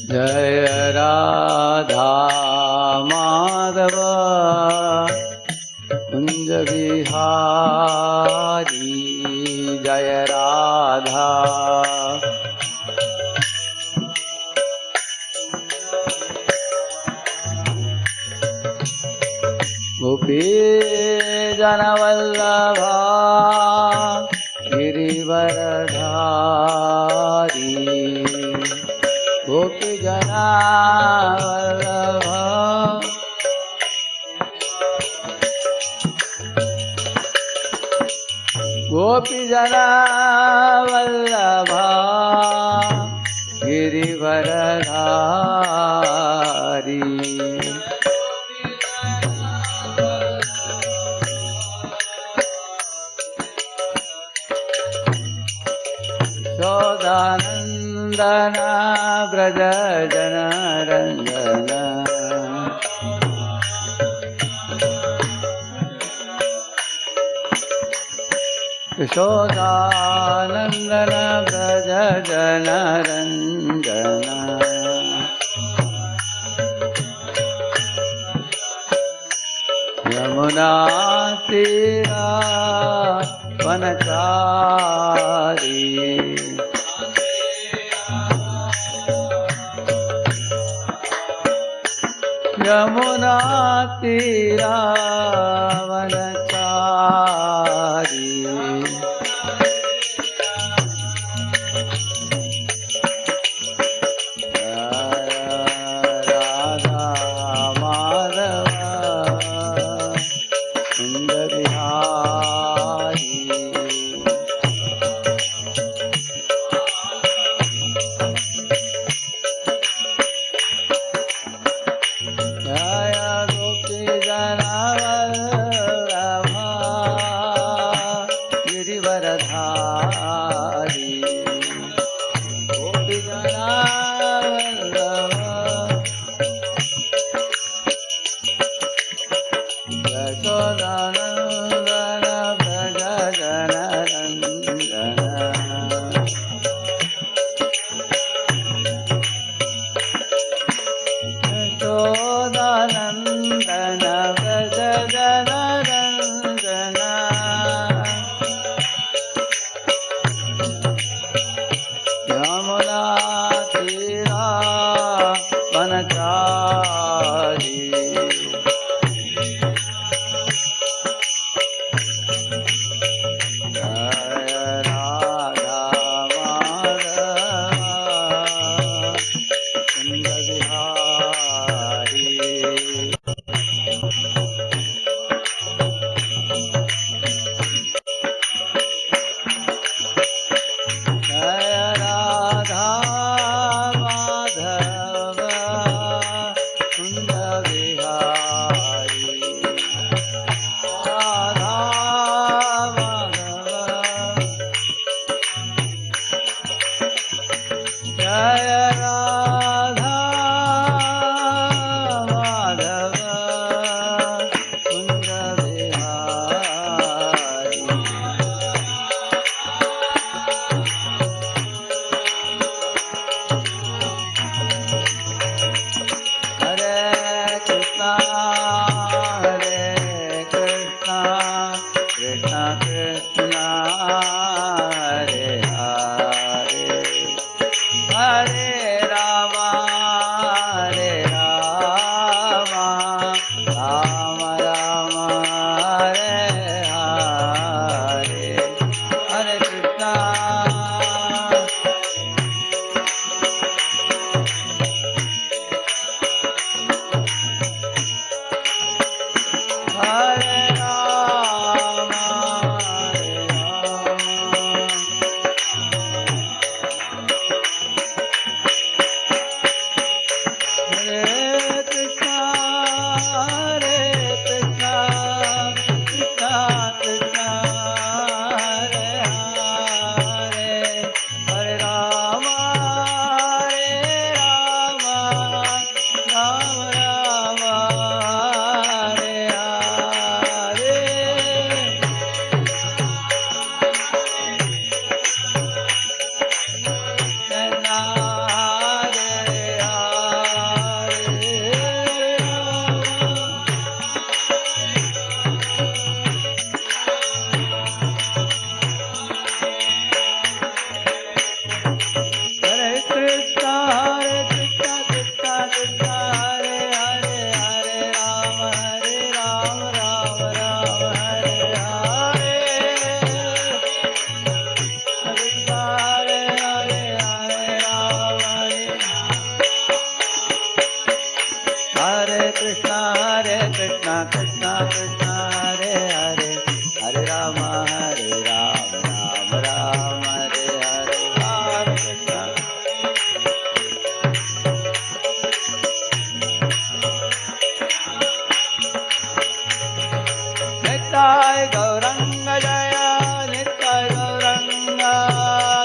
जय राधा माधव कुंज बिहारी जय राधा गोपी जनवल्लभा गिरिवरधारी गोपी जनवल्लभा गोपी जनवल्लभा गिरिवरधारी यशोदानंदन ब्रज जनरंजन यशोदानंदन ब्रज जनरंजन यमुना तीरा वनचारी यमुना तीरा वनचारी Radha Madhav Kunj Bihari Nitai Gauranga Jaya, Nitai Gauranga,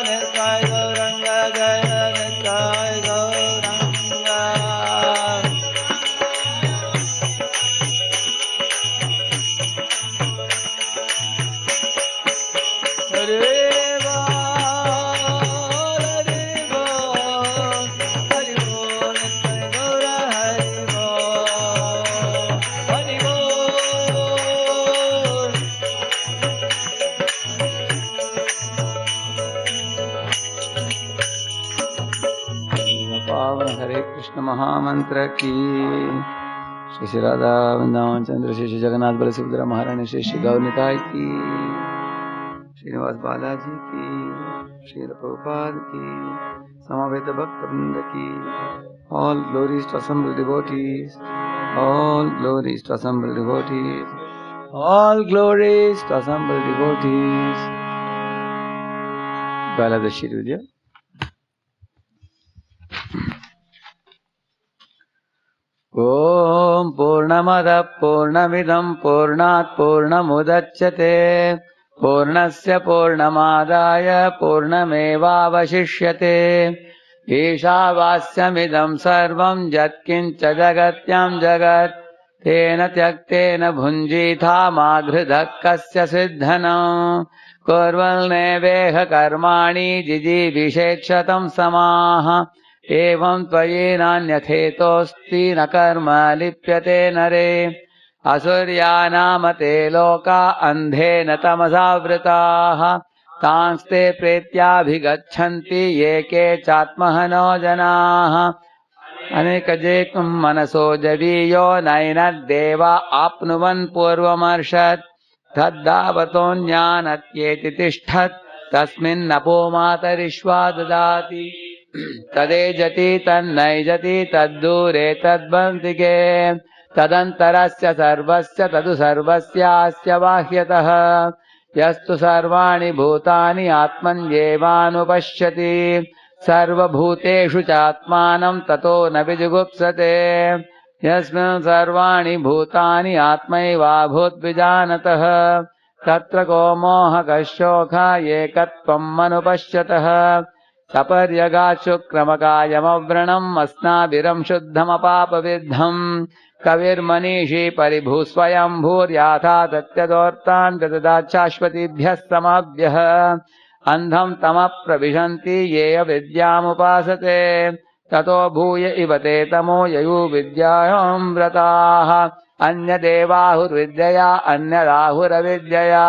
Nitai Gauranga Jaya, Nitai Gauranga. Hare पावन हरे कृष्ण महामंत्र की श्री श्री राधा वृंदावन चंद्र श्री श्री जगन्नाथ बल सुभद्रा महारानी श्री श्री गौरनिताय की श्रीनिवास बालाजी की श्री प्रभुपाद की समवेत भक्त वृंद की all glories to assembled devotees, all glories to assembled devotees, all glories to assembled devotees. Do I have the sheet with you? Om Purnamada Purnamidam Purnat Purnamudachyate Purnasya Purnamadaya Purnamevavashishyate Ishavasya sarvam Jatkincha Jagatyam Jagat Tena Tyaktena Bhunjitha Maghridhakkasya Siddhanam Kurvalneveha Karmani Jijibhishekshatam Samaha एवं त्वयेनान्यथेतोऽस्ति न कर्म लिप्यते नरे असुर्यानामते लोका अन्धेन तमसावृताः तांस्ते प्रेत्याभिगच्छन्ति ये के चात्महनो जनाः अनेकजेकं मनसो जवीयो नैनद्देवा आप्नुवन् पूर्वमर्षत् तद्धावतोऽन्यानत्येति तिष्ठत् तस्मिन्नपो मातरिश्वा ददाति तदेजति तन्नैजति तद्दूरे तद्बन्तिके तदन्तरस्य सर्वस्य तदु सर्वस्यास्य बाह्यतः यस्तु सर्वाणि भूतानि आत्मन्येवानुपश्यति सर्वभूतेषु चात्मानं ततो न विजुगुप्सते यस्मिन् सर्वाणि भूतानि आत्मैवाभूद्विजानतः तत्र को मोहकः शोकः एकत्वम् अनुपश्यतः सपर्यगाशुक्रमकायमव्रणम् अस्नाभिरं शुद्धमपापविद्धम् कविर्मनीषी परिभूस्वयम्भूर्याथा तत्यदोर्तान् व्यददाच्छाश्वतीभ्यः समाभ्यः अन्धम् तमः प्रविशन्ति ये अविद्यामुपासते ततो भूय इव ते तमो ययु विद्यायां व्रताः अन्यदेवाहुर्विद्यया अन्यदाहुरविद्यया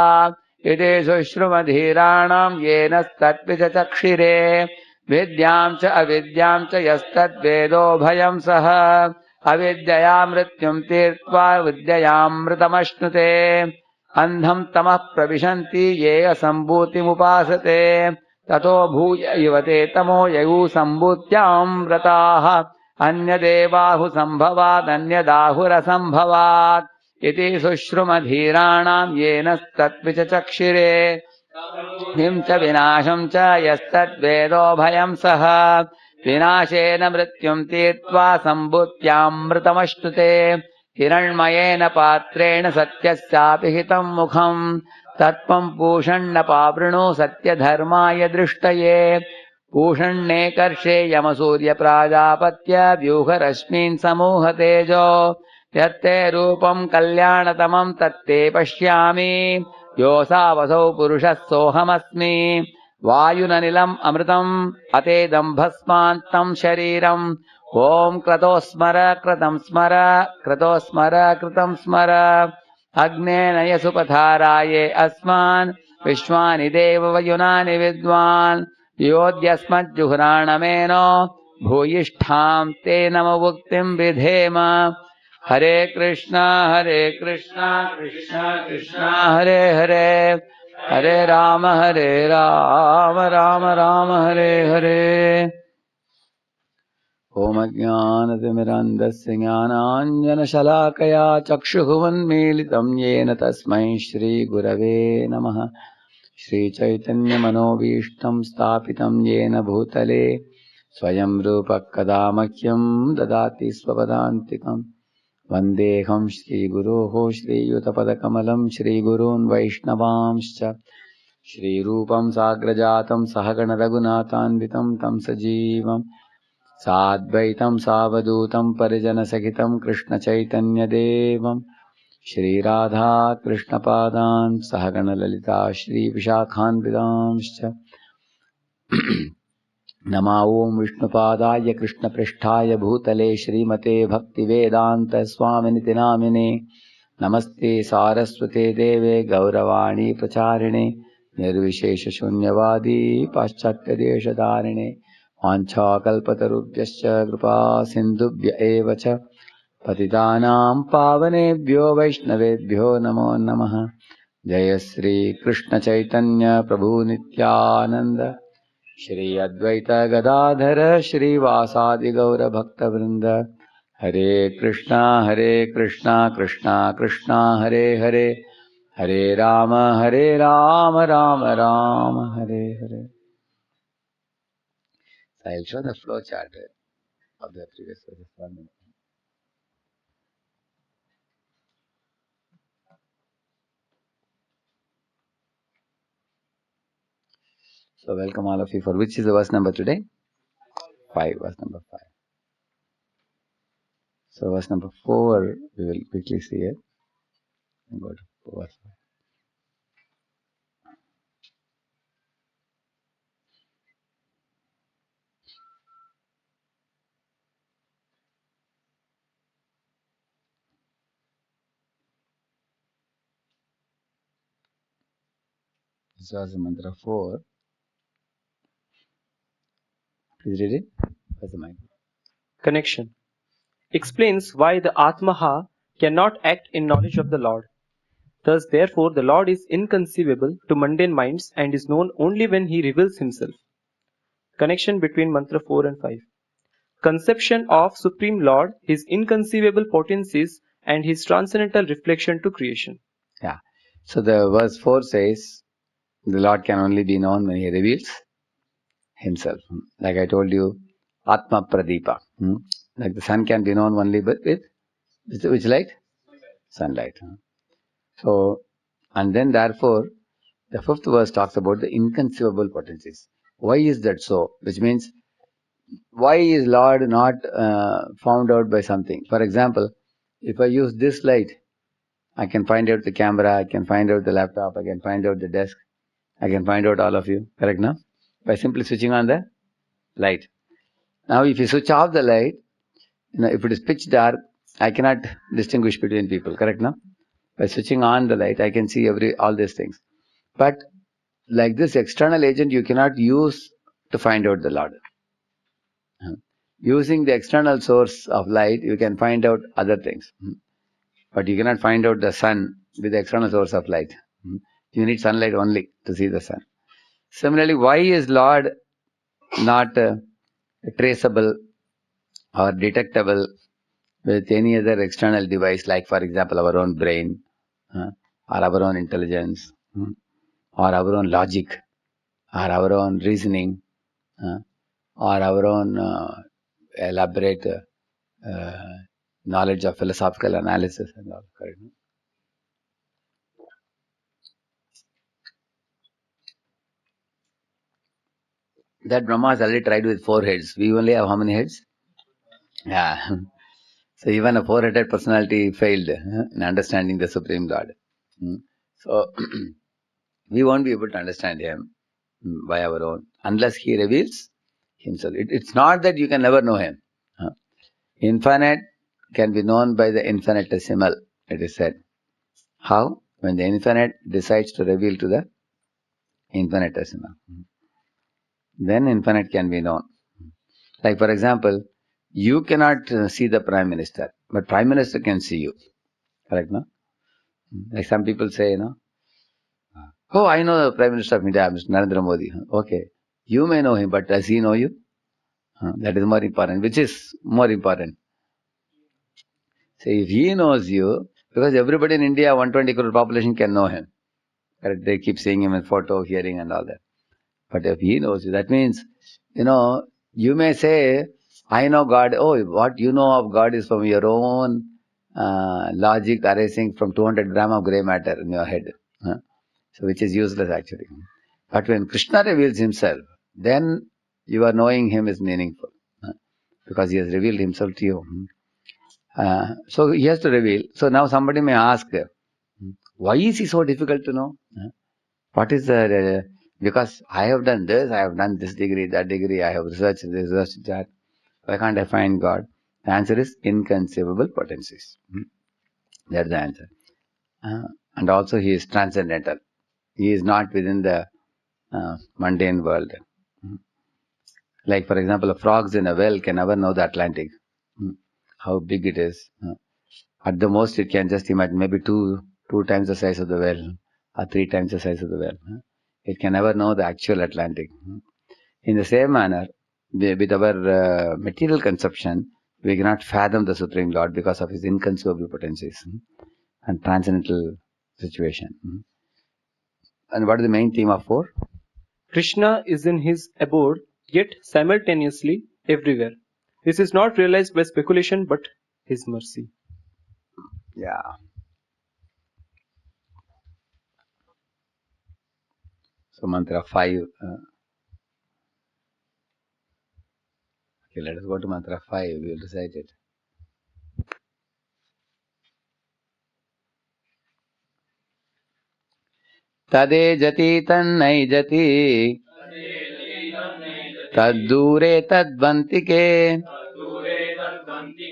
इति शुश्रुमधीराणां येन तत्विचक्षिरे विद्यां च अविद्यां च यस्तद्वेदो भयं सः अविद्यया मृत्युं तीर्त्वा विद्ययामृतमश्नुते अन्धं तमः प्रविशन्ति ये असम्भूतिमुपासते ततो भूय इव ते तमो ययु सम्भूत्यां व्रताः अन्यदेवाहुसम्भवादन्यदाहुरसम्भवात् इति शुश्रुमधीराणां येन तत्विचक्षिरे हिं च विनाशं च यस्तद्वेदो भयं सः विनाशेन मृत्युं तीर्त्वा सम्भूत्यामृतमश्नुते हिरण्मयेन पात्रेण सत्यस्यापि हितं मुखं तत्त्वं पूषण्णपावृणो सत्यधर्माय दृष्टये पूषण्णेकर्षे यमसूर्यप्राजापत्य व्यूहरश्मीन् समूहतेजो यत्ते रूपं कल्याणतमं तत्ते पश्यामि योऽसावसौ पुरुषः सोऽहमस्मि वायुननिलम् अमृतम् अतेदं भस्मान्तं शरीरम् ॐ क्रतो स्मर कृतं स्मर क्रतो स्मर कृतं स्मर अग्नेन यसुपथाराये अस्मान् विश्वानि देववयुनानि विद्वान् योऽद्यस्मज्जुहुराणमेनो भूयिष्ठां ते नमवुक्तिं विधेम हरे कृष्णा कृष्णा कृष्णा हरे हरे हरे राम राम राम हरे हरे ओम ज्ञानतिमिरन्धस्य ज्ञानाञ्जनशलाकया चक्षुरुन्मीलितं येन तस्मै श्रीगुरवे नमः श्रीचैतन्यमनोभीष्टं स्थापितं येन भूतले स्वयं रूपः कदा मह्यं ददाति स्वपदान्तिकम् Vandeham Shri Guruho Shri Yutapadakkamalam Shri Gurun Vaishnavamscha Shri Rupam Sagrajatam Sahagana Raghunathanvitam Tam Sajivam Sadvaitam Savadutam Parijana Sakitam Krishna Chaitanya Devam Shri Radha Krishna Padan Sahagana Lalita Shri Vishakhan Vidamscha Nama Om Vishnupadaya Krishna Pristhaya Bhutale Shrimate Bhakti Vedanta Swaminiti Namine Namaste Saraswate Deve Gauravani Pracharine Nirvishesha Shunyavadi Paschatya Deshadarine Vancha Kalpatarubhyascha Kripa Sindhubhya Evacha Patitanam Pavanebhyo Vaishnavebhyo Namo Namaha Jaya Sri Krishna Chaitanya Prabhu Nityananda Shri Advaita Gadadhara Shri Vasadi Gaura Bhakta Vrinda Hare Krishna Krishna Krishna Hare Hare Hare Rama Rama Rama Hare Hare. So I'll show the flow chart of the previous verses. 1 minute. So welcome all of you. For which is the verse number today? 5, verse number 5. So verse number 4, we will quickly see it. And go to verse 5. This was the mantra 4. Please read it. Where's the mic? Connection explains why the Atmaha cannot act in knowledge of the Lord. Thus, therefore, the Lord is inconceivable to mundane minds and is known only when he reveals himself. Connection between mantra 4 and 5. Conception of Supreme Lord, his inconceivable potencies, and his transcendental reflection to creation. Yeah. So the verse 4 says, the Lord can only be known when he reveals himself. Like I told you, Atma Pradipa. Like the sun can be known only with which light? Sunlight. So, and then therefore, the 5th verse talks about the inconceivable potencies. Why is that so? Which means, why is Lord not found out by something? For example, if I use this light, I can find out the camera, I can find out the laptop, I can find out the desk, I can find out all of you. Correct now? By simply switching on the light. Now, if you switch off the light, if it is pitch dark, I cannot distinguish between people. Correct now? By switching on the light, I can see all these things. But like this external agent, you cannot use to find out the Lord. Using the external source of light, you can find out other things. But you cannot find out the sun with the external source of light. You need sunlight only to see the sun. Similarly, why is Lord not traceable or detectable with any other external device, like for example our own brain, or our own intelligence, or our own logic, or our own reasoning, or our own elaborate knowledge of philosophical analysis and all. Correct? That Brahma has already tried with 4 heads. We only have how many heads? Yeah. So even a 4-headed personality failed in understanding the Supreme Lord. So we won't be able to understand him by our own unless he reveals himself. It's not that you can never know him. Infinite can be known by the infinitesimal, it is said. How? When the infinite decides to reveal to the infinitesimal. Then infinite can be known. Like for example, you cannot see the Prime Minister, but Prime Minister can see you. Correct, no? Like some people say, oh, I know the Prime Minister of India, Mr. Narendra Modi. Okay. You may know him, but does he know you? That is more important. Which is more important? So if he knows you, because everybody in India, 120 crore population can know him. Correct? They keep seeing him in photo, hearing and all that. But if he knows you, that means, you may say, I know God. Oh, what you know of God is from your own logic arising from 200 gram of grey matter in your head. So which is useless actually. But when Krishna reveals himself, then you are knowing him is meaningful. Because he has revealed himself to you. So he has to reveal. So now somebody may ask, why is he so difficult to know? What is the... because I have done this, I have done this degree, that degree, I have researched this, researched that. Why can't I find God? The answer is inconceivable potencies. That's the answer. And also he is transcendental. He is not within the mundane world. Like for example, frogs in a well can never know the Atlantic. How big it is. At the most it can just imagine maybe two times the size of the well or 3 times the size of the well. It can never know the actual Atlantic. In the same manner, with our material conception, we cannot fathom the Supreme Lord because of his inconceivable potencies and transcendental situation. And what is the main theme of 4? Krishna is in his abode, yet simultaneously everywhere. This is not realized by speculation but his mercy. Yeah. So mantra 5. Okay, let us go to mantra 5. We will recite it. Tade jati tannai jati तद्दूरे तद्वन्तिके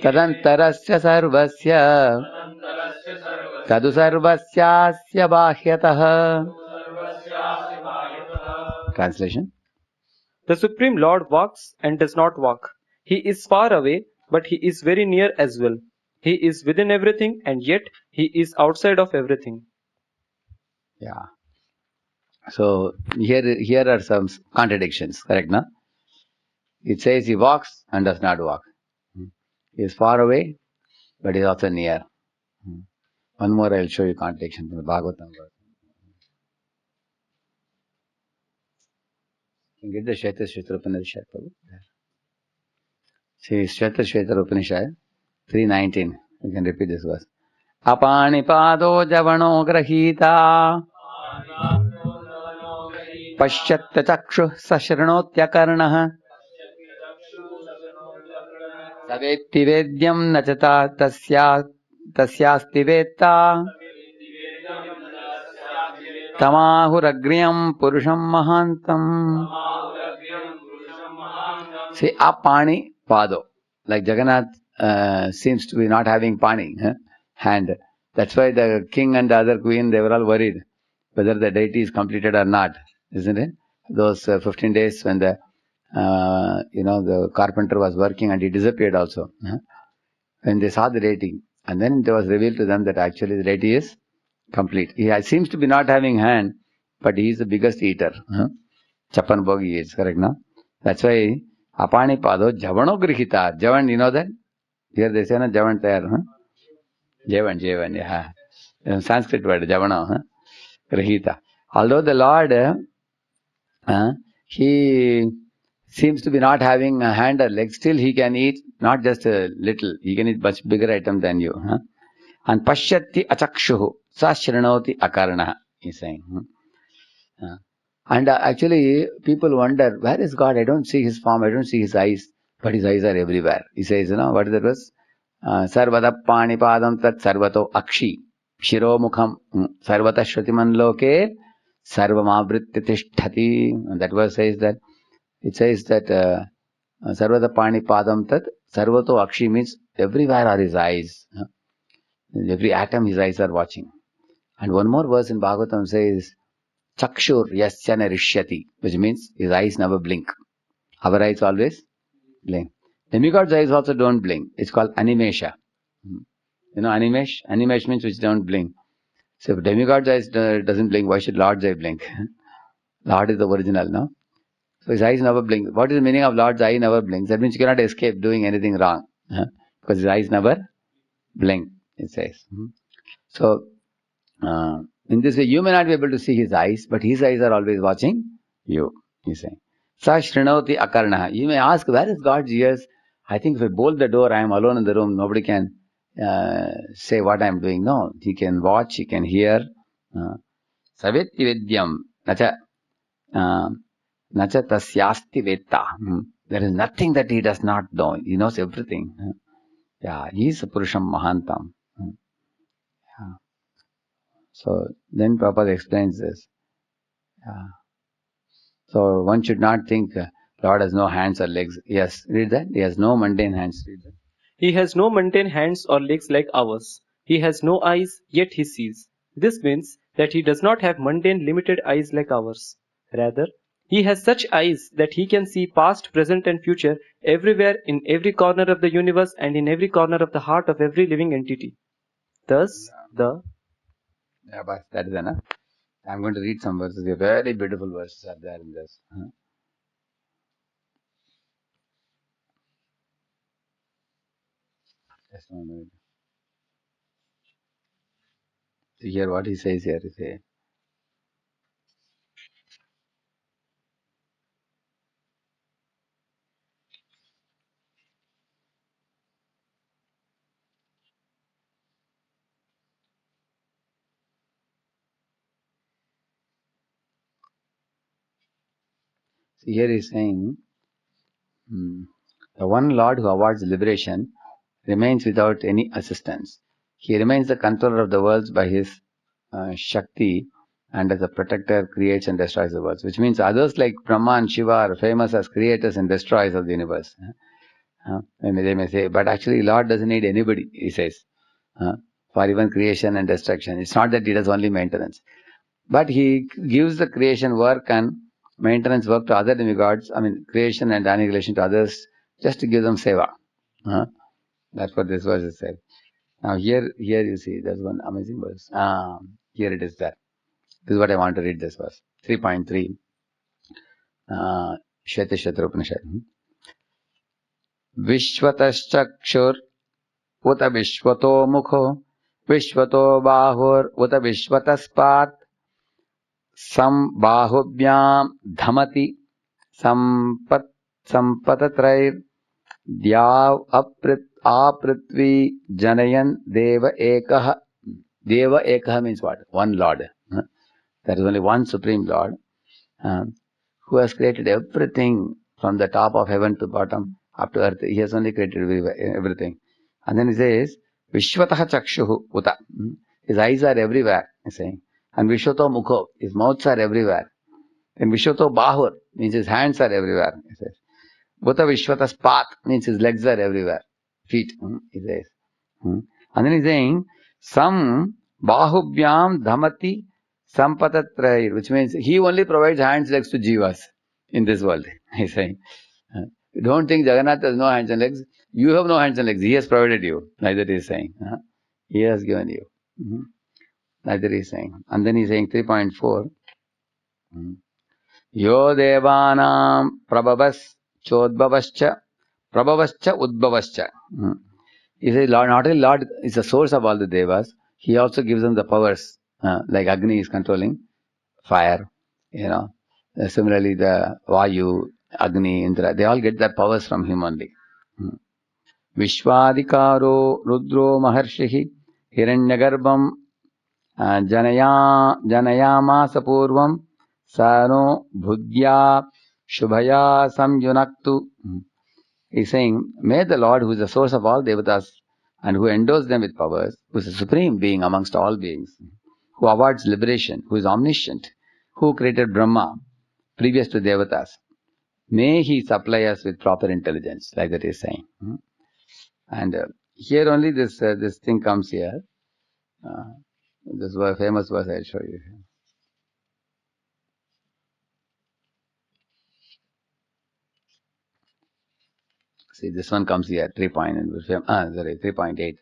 तदन्तरस्य सर्वस्य तदु सर्वस्यास्य बाह्यतः. Translation. The Supreme Lord walks and does not walk. He is far away, but he is very near as well. He is within everything and yet he is outside of everything. Yeah. So here are some contradictions, correct, no? It says he walks and does not walk. He is far away, but he is also near. One more I will show you contradiction from the Bhagavatam. You can get the Shvetashveta Upanishad. See, Shvetashveta Upanishad 3:19. You can repeat this verse. Apanipado javano grahita Pashyatya chakshu sashranotyakarnah Savetti vedyam nachata tasyasti vetta Tamahuragryam purusham mahantam. See, apani pado. Like Jagannath seems to be not having pani hand. That's why the king and the other queen, they were all worried whether the deity is completed or not, isn't it? Those 15 days when the the carpenter was working and he disappeared also. When they saw the deity, and then it was revealed to them that actually the deity is complete. He seems to be not having hand, but he is the biggest eater. Chapan Bhogi is, correct, no? That's why Apani Pado Javano Grihita. Javan, you know that? Here they say, no, Javan Tayar. Javan, yeah. Sanskrit word, Javano. Grihita. Although the Lord, he seems to be not having a hand or leg, still he can eat not just a little, he can eat much bigger item than you. And Pashyati achakshuhu sashranoti akarna, he's saying. And actually, people wonder, where is God? I don't see his form, I don't see his eyes, but his eyes are everywhere. He says, what is that verse? Sarvata panipadam tat sarvato akshi shiro mukham sarvata shrutiman loke sarvamavritti tishtati. And that verse says that, it says that sarvata panipadam tat sarvato akshi means everywhere are his eyes. Every atom his eyes are watching. And one more verse in Bhagavatam says, Chakshur yasya narishyati, which means his eyes never blink. Our eyes always blink. Demigod's eyes also don't blink. It's called animesha. You know animesh? Animesh means which don't blink. So if demigod's eyes doesn't blink, why should Lord's eye blink? Lord is the original, no? So his eyes never blink. What is the meaning of Lord's eye never blinks? That means you cannot escape doing anything wrong. Because his eyes never blink, it says. So, in this way, you may not be able to see his eyes, but his eyes are always watching you, he's saying. Sa shrinoti akarnaha. You may ask, where is God's ears? I think if I bolt the door, I am alone in the room, nobody can say what I am doing. No, he can watch, he can hear. Savetti Vidyam, nacha tasyasti vetta. There is nothing that he does not know. He knows everything. Yeah, he is a Purusham Mahantam. Yeah. So then Prabhupada explains this. Yeah. So one should not think Lord has no hands or legs. Yes, read that. He has no mundane hands. Read that. He has no mundane hands or legs like ours. He has no eyes, yet he sees. This means that he does not have mundane limited eyes like ours. Rather, he has such eyes that he can see past, present and future everywhere in every corner of the universe and in every corner of the heart of every living entity. Thus, Yeah, but that is enough. I'm going to read some verses. The very beautiful verses are there in this. Just one minute. To hear what he says here. Here he is saying, the one Lord who awards liberation remains without any assistance. He remains the controller of the worlds by his Shakti, and as a protector creates and destroys the worlds. Which means others like Brahma and Shiva are famous as creators and destroyers of the universe. They may say, but actually Lord doesn't need anybody, he says, for even creation and destruction. It's not that he does only maintenance. But he gives the creation work and maintenance work to other demigods, creation and annihilation to others, just to give them seva. That's what this verse is said. Now here you see, there's one amazing verse. Here it is there. This is what I want to read this verse. 3.3. Shvetashvatara Upanishad. Vishwataschakshur uta vishwato mukho vishwato bahur uta vishwataspat sam bahubhyam dhamati sampatatrair dyav aprithvi janayan deva ekah. Deva ekah means what? One Lord. There is only one Supreme Lord who has created everything from the top of heaven to bottom up to earth. He has only created everything. And then he says, Vishwataha chakshuhu uta. His eyes are everywhere, he's saying. And Vishwato mukho, his mouths are everywhere. And Vishwato bahur means his hands are everywhere, he says. Uta Vishwata spat means his legs are everywhere. Feet, he says. And then he's saying, Sam bahubhyam dhamati sampatatrair, which means he only provides hands, legs to jivas in this world, he's saying. Don't think Jagannath has no hands and legs. You have no hands and legs. He has provided you. Neither he is saying. He has given you. Neither he is saying. And then he's saying 3.4. Yo devanam prabhavas chodbhavascha prabhavascha udbhavascha. He says, Lord, not only Lord is the source of all the devas, he also gives them the powers. Like Agni is controlling fire, Similarly, the Vayu, Agni, Indra, they all get their powers from him only. Vishwadikaro Rudro Maharshihi Hiranyagarbham Janayamasa Purvam Sano Bhudya Shubhaya Samyunaktu. He's saying, may the Lord, who is the source of all devatas and who endows them with powers, who is the supreme being amongst all beings, who awards liberation, who is omniscient, who created Brahma previous to devatas, may he supply us with proper intelligence, like that he is saying. And here only this thing comes here. This famous verse I'll show you. See, this one comes here, 3.8.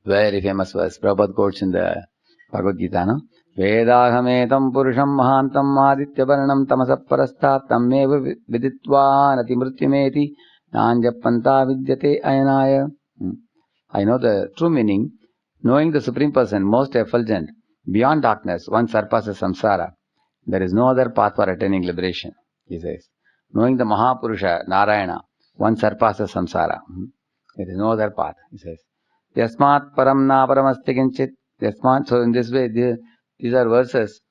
Very famous verse. Prabhupada quotes in the Bhagavad Gita, no? Vedahametam purusham mahantam aditya varnam tamasap parastat tammeva viditva nati mrityumeti nanjapanta vidyate ayanaya. I know the true meaning. Knowing the Supreme Person, most effulgent, beyond darkness, one surpasses samsara. There is no other path for attaining liberation, he says. Knowing the Mahapurusha, Narayana, one surpasses samsara. There is no other path, he says. Yasmat param na paramasti kinchit. Yasmat. So in this way, these are verses.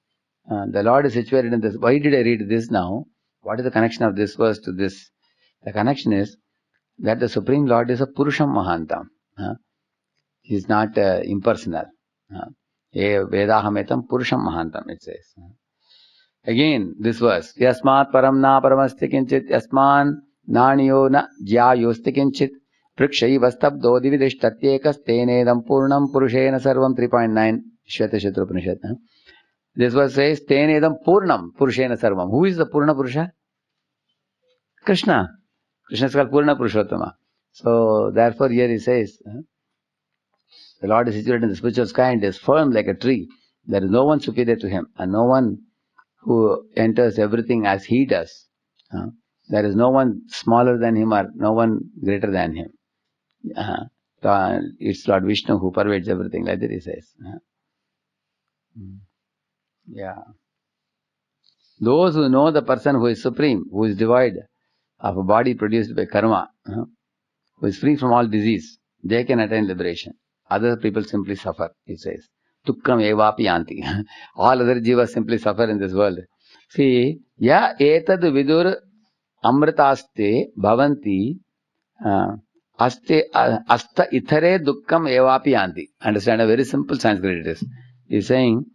The Lord is situated in this. Why did I read this now? What is the connection of this verse to this? The connection is that the Supreme Lord is a Purusham Mahantam. He is not impersonal. Vedahametam Purusham Mahantam, it says. Again, this verse. Yasmat param na paramasti kinchit. Yasman naniyo na jyayosti kinchit. Prikshai vastabdo dividishtatyekas tenedam purnam purushena sarvam 3.9 Shvetashatra Upanishad. This verse says, Tenedam Purnam Purushena Sarvam. Who is the Purna Purusha? Krishna. Krishna is called Purna Purushottama. So, therefore, here he says, the Lord is situated in the spiritual sky and is firm like a tree. There is no one superior to him and no one who enters everything as he does. There is no one smaller than him or no one greater than him. It's Lord Vishnu who pervades everything, like that he says. Yeah. Those who know the person who is supreme, who is devoid of a body produced by karma, who is free from all disease, they can attain liberation. Other people simply suffer, it says. Tukkam evapi yanti. All other jivas simply suffer in this world. See, ya etad vidur amritaste bhavanti aste asta ithare dukkam evapi yanti. Understand, a very simple Sanskrit it is. He is saying,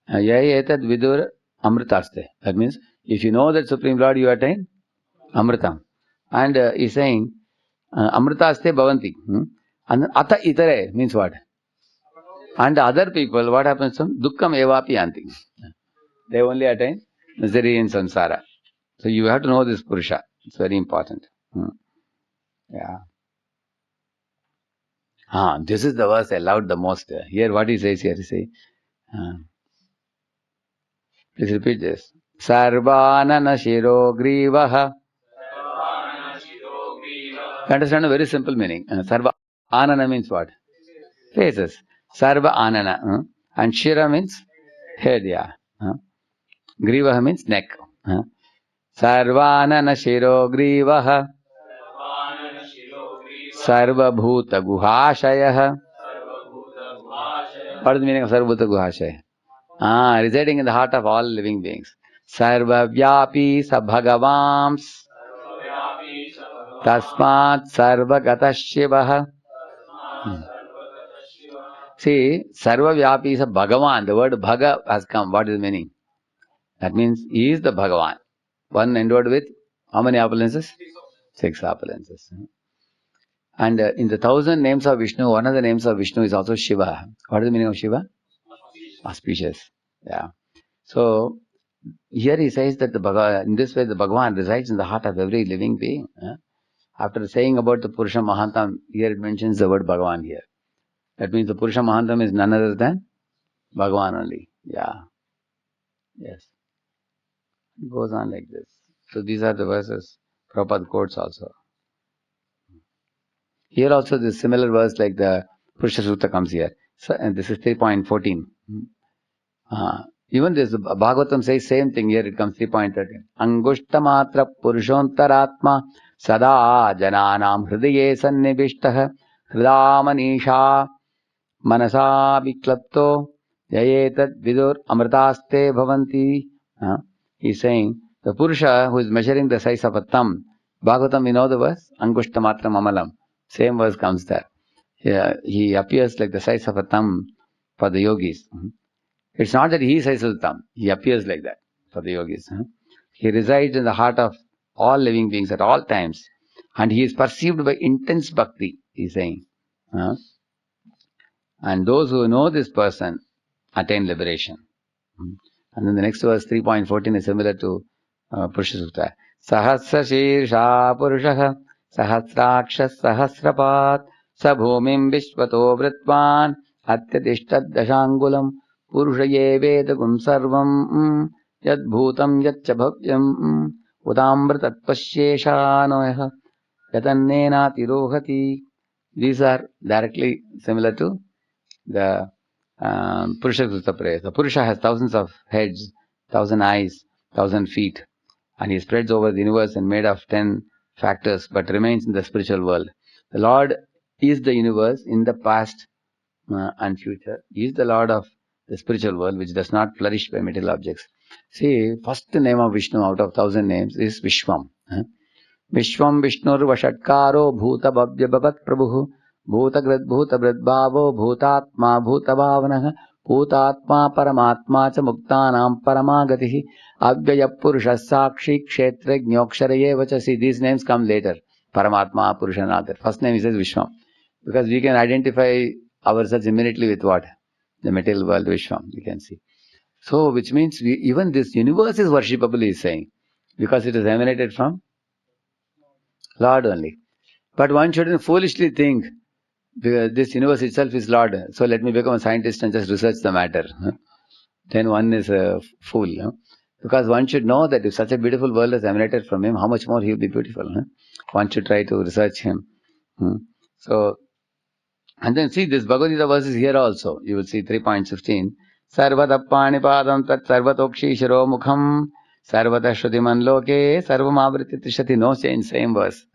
ya etad vidur amritaste. That means, if you know that Supreme Lord, you attain amritam. And he's saying, amritaste bhavanti. And ata itare means what? And other people, what happens to them? Dukkam evapi yanti. They only attain misery in samsara. So you have to know this Purusha. It's very important. Yeah. This is the verse I loved the most. Here, what he says here, he says, please repeat this. Sarvanana shiro grivaha. You understand a very simple meaning. Sarva anana means what? Faces. Sarva anana. And shira means head. Yeah. Grivaha means neck. Sarvanana shiro grivaha. Sarva bhuta guhashayah. What is the meaning of Sarva bhuta guhashayah? Residing in the heart of all living beings. Sarva vyapi sa bhagavams. Tasmat sarva gata shivaha. See, Sarva Vyapi is a Bhagavan. The word Bhaga has come. What is the meaning? That means he is the Bhagavan. One endowed with how many opulences? 6 opulences. And in the 1,000 names of Vishnu, one of the names of Vishnu is also Shiva. What is the meaning of Shiva? Auspicious. Yeah. So, here he says that in this way the Bhagavan resides in the heart of every living being. After saying about the Purusha Mahantam, here it mentions the word Bhagavan here. That means the Purusha Mahantam is none other than Bhagavan only. Yeah. Yes. It goes on like this. So these are the verses. Prabhupada quotes also. Here also this similar verse like the Purusha Sutta comes here. So, and this is 3.14. Even this Bhagavatam says same thing here. It comes 3.13. Angushta matra purushontaratma sada jananam hridaye sannibishtah hridamanisha manasa viklapto yayetat vidur amritaste bhavanti. He's saying the Purusha who is measuring the size of a thumb. Bhagavatam, you know the verse? Angushta matra mamalam. Same verse comes there. He appears like the size of a thumb for the yogis. It's not that he is size of the thumb. He appears like that for the yogis. He resides in the heart of all living beings at all times. And he is perceived by intense bhakti, he's saying. And those who know this person attain liberation. And then the next verse, 3.14, is similar to Purusha Sutta. Sahasra Shirsha Purushaha Sahasrakshas Sahasrapat Sabhumim Vishvato Vritvan Atyadishtad Dashangulam Purushaye Vedagum Sarvam Yad Bhutam Yadcha Bhavyam Udambratat Pashyeshanoyaha Yatannena Tirohati. These are directly similar to the Purusha Sutta prayer. The Purusha has thousands of heads, 1,000 eyes, 1,000 feet, and he spreads over the universe and made of 10 factors, but remains in the spiritual world. The Lord is the universe in the past and future. He is the Lord of the spiritual world, which does not flourish by material objects. See, first name of Vishnu out of 1,000 names is Vishwam. Vishwam Vishnur Vashatkaro Bhuta Bhavya Bhavat Prabhu Bhutagrad Bhuta Bradbhavo Bhutatma Bhuta Bhavanaha Bhutatma Paramatma Cha Muktanam Paramagatihi Avyaya Purusha Sakshi Kshetra Gnoksharaye Vacha. See, these names come later. Paramatma, Purusha and other. First name is Vishwam. Because we can identify ourselves immediately with what? The material world, Vishwam, we can see. So, which means even this universe is worshipable, he is saying. Because it is emanated from Lord only. But one shouldn't foolishly think this universe itself is Lord. So let me become a scientist and just research the matter. Then one is a fool. Because one should know that if such a beautiful world has emanated from him, how much more he will be beautiful. One should try to research him. So, and then see this Bhagavad Gita verse is here also. You will see 3.15. Sarvadappani padam tat sarvatokshi shiro mukham sarvata shrudiman loke sarvamavriti trishati. No change, same verse.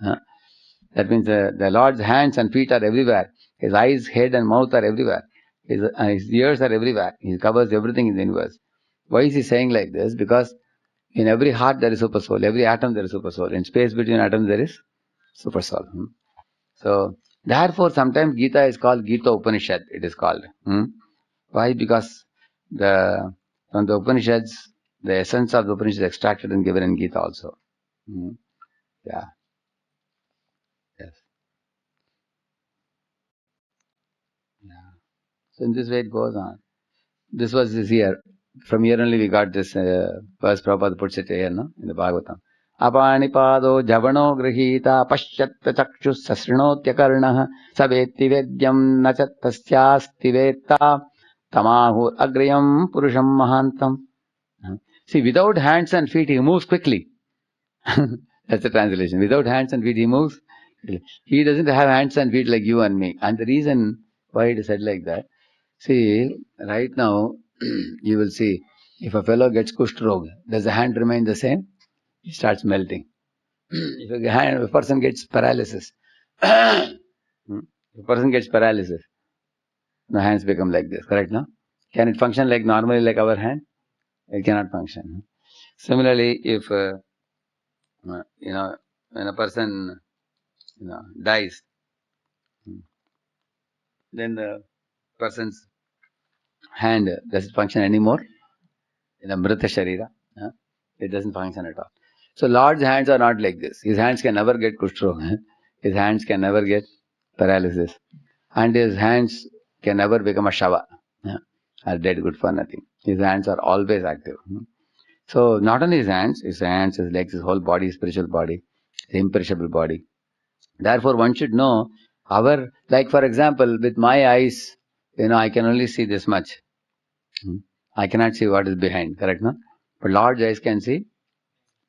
That means the Lord's hands and feet are everywhere. His eyes, head and mouth are everywhere. His ears are everywhere. He covers everything in the universe. Why is he saying like this? Because in every heart there is super soul. Every atom there is super soul. In space between atoms there is super soul. So, therefore sometimes Gita is called Gita Upanishad. It is called. Why? Because from the Upanishads, the essence of the Upanishad is extracted and given in Gita also. Yeah. Yes. Yeah. So in this way it goes on. This was this year. From here only we got this verse. Prabhupada puts it here, no? In the Bhagavatam. Apanipado javano grihita paschatta chakshus sasrinotya karnaha savetti vedyam nachat tasyasti vetta tamahur agriyam purusham mahantam. See, without hands and feet he moves quickly. That's the translation. Without hands and feet he moves. He doesn't have hands and feet like you and me. And the reason why it is said like that, see, right now, you will see, if a fellow gets Kushtrog, does the hand remain the same? It starts melting. If a person gets paralysis, if a person gets paralysis, the hands become like this, correct, no? Can it function like normally like our hand? It cannot function. Similarly, if, when a person, dies, then the person's hand doesn't function anymore in the Mrita Sharira. It doesn't function at all. So Lord's hands are not like this. His hands can never get Kushtrog. His hands can never get paralysis. And his hands can never become a Shava. Are dead, good for nothing. His hands are always active. So not only his hands, his legs, his whole body, spiritual body, his imperishable body. Therefore one should know like for example, with my eyes, I can only see this much. I cannot see what is behind, correct, no? But Lord's eyes can see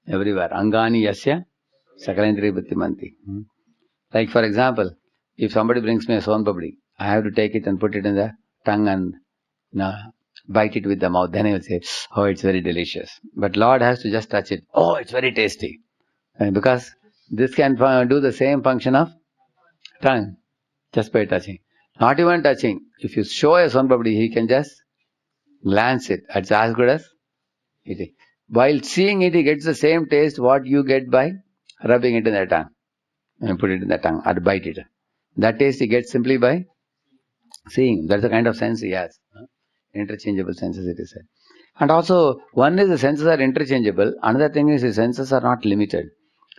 everywhere. Angani yasya sakalendri buddhimanti. Like for example, if somebody brings me a son papdi, I have to take it and put it in the tongue and bite it with the mouth. Then I will say, oh, it's very delicious. But Lord has to just touch it. Oh, it's very tasty. And because this can do the same function of tongue, just by touching. Not even touching. If you show a son papdi, he can just glance it. It's as good as eating. While seeing it, he gets the same taste what you get by rubbing it in the tongue. And put it in the tongue or bite it. That taste he gets simply by seeing. That's the kind of sense he has. Interchangeable senses, it is said. And also, one is the senses are interchangeable. Another thing is the senses are not limited.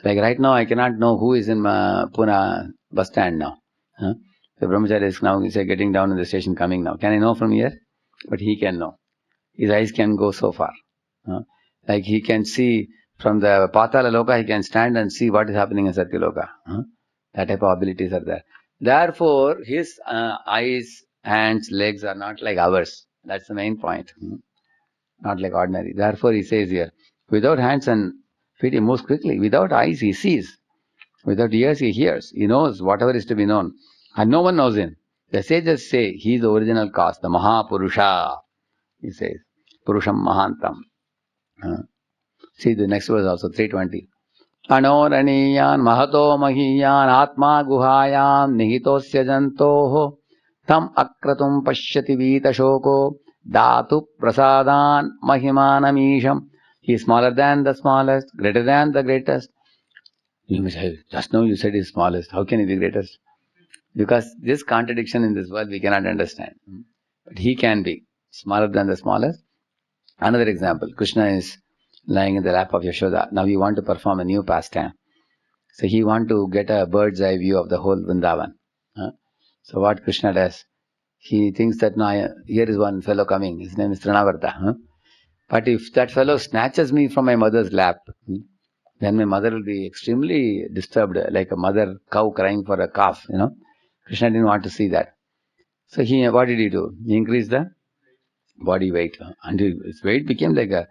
Like right now, I cannot know who is in Pune bus stand now. The brahmachari is now getting down in the station, coming now. Can I know from here? But he can know. His eyes can go so far. Like he can see from the Patala Loka, he can stand and see what is happening in Satyaloka. That type of abilities are there. Therefore, his eyes, hands, legs are not like ours. That's the main point. Not like ordinary. Therefore, he says here, without hands and feet, he moves quickly. Without eyes, he sees. Without ears, he hears. He knows whatever is to be known. And no one knows him. The sages say, he is the original cause, the Mahapurusha. He says, Purusham Mahantam. See the next verse also, 320. Anoraniyan mahato mahiyan atma guhayam nihitosya jantoho tam akratum pashyati vita shoko dhatu prasadan mahimanamisham. He is smaller than the smallest, greater than the greatest. You may say, just now you said he is smallest. How can he be greatest? Because this contradiction in this world we cannot understand. But he can be smaller than the smallest. Another example, Krishna is lying in the lap of Yashoda. Now he want to perform a new pastime. So he want to get a bird's eye view of the whole Vrindavan. So what Krishna does, he thinks that now here is one fellow coming, his name is Trinavarta. But if that fellow snatches me from my mother's lap, then my mother will be extremely disturbed, like a mother cow crying for a calf, Krishna didn't want to see that. So what did he do? He increased the body weight. And his weight became like a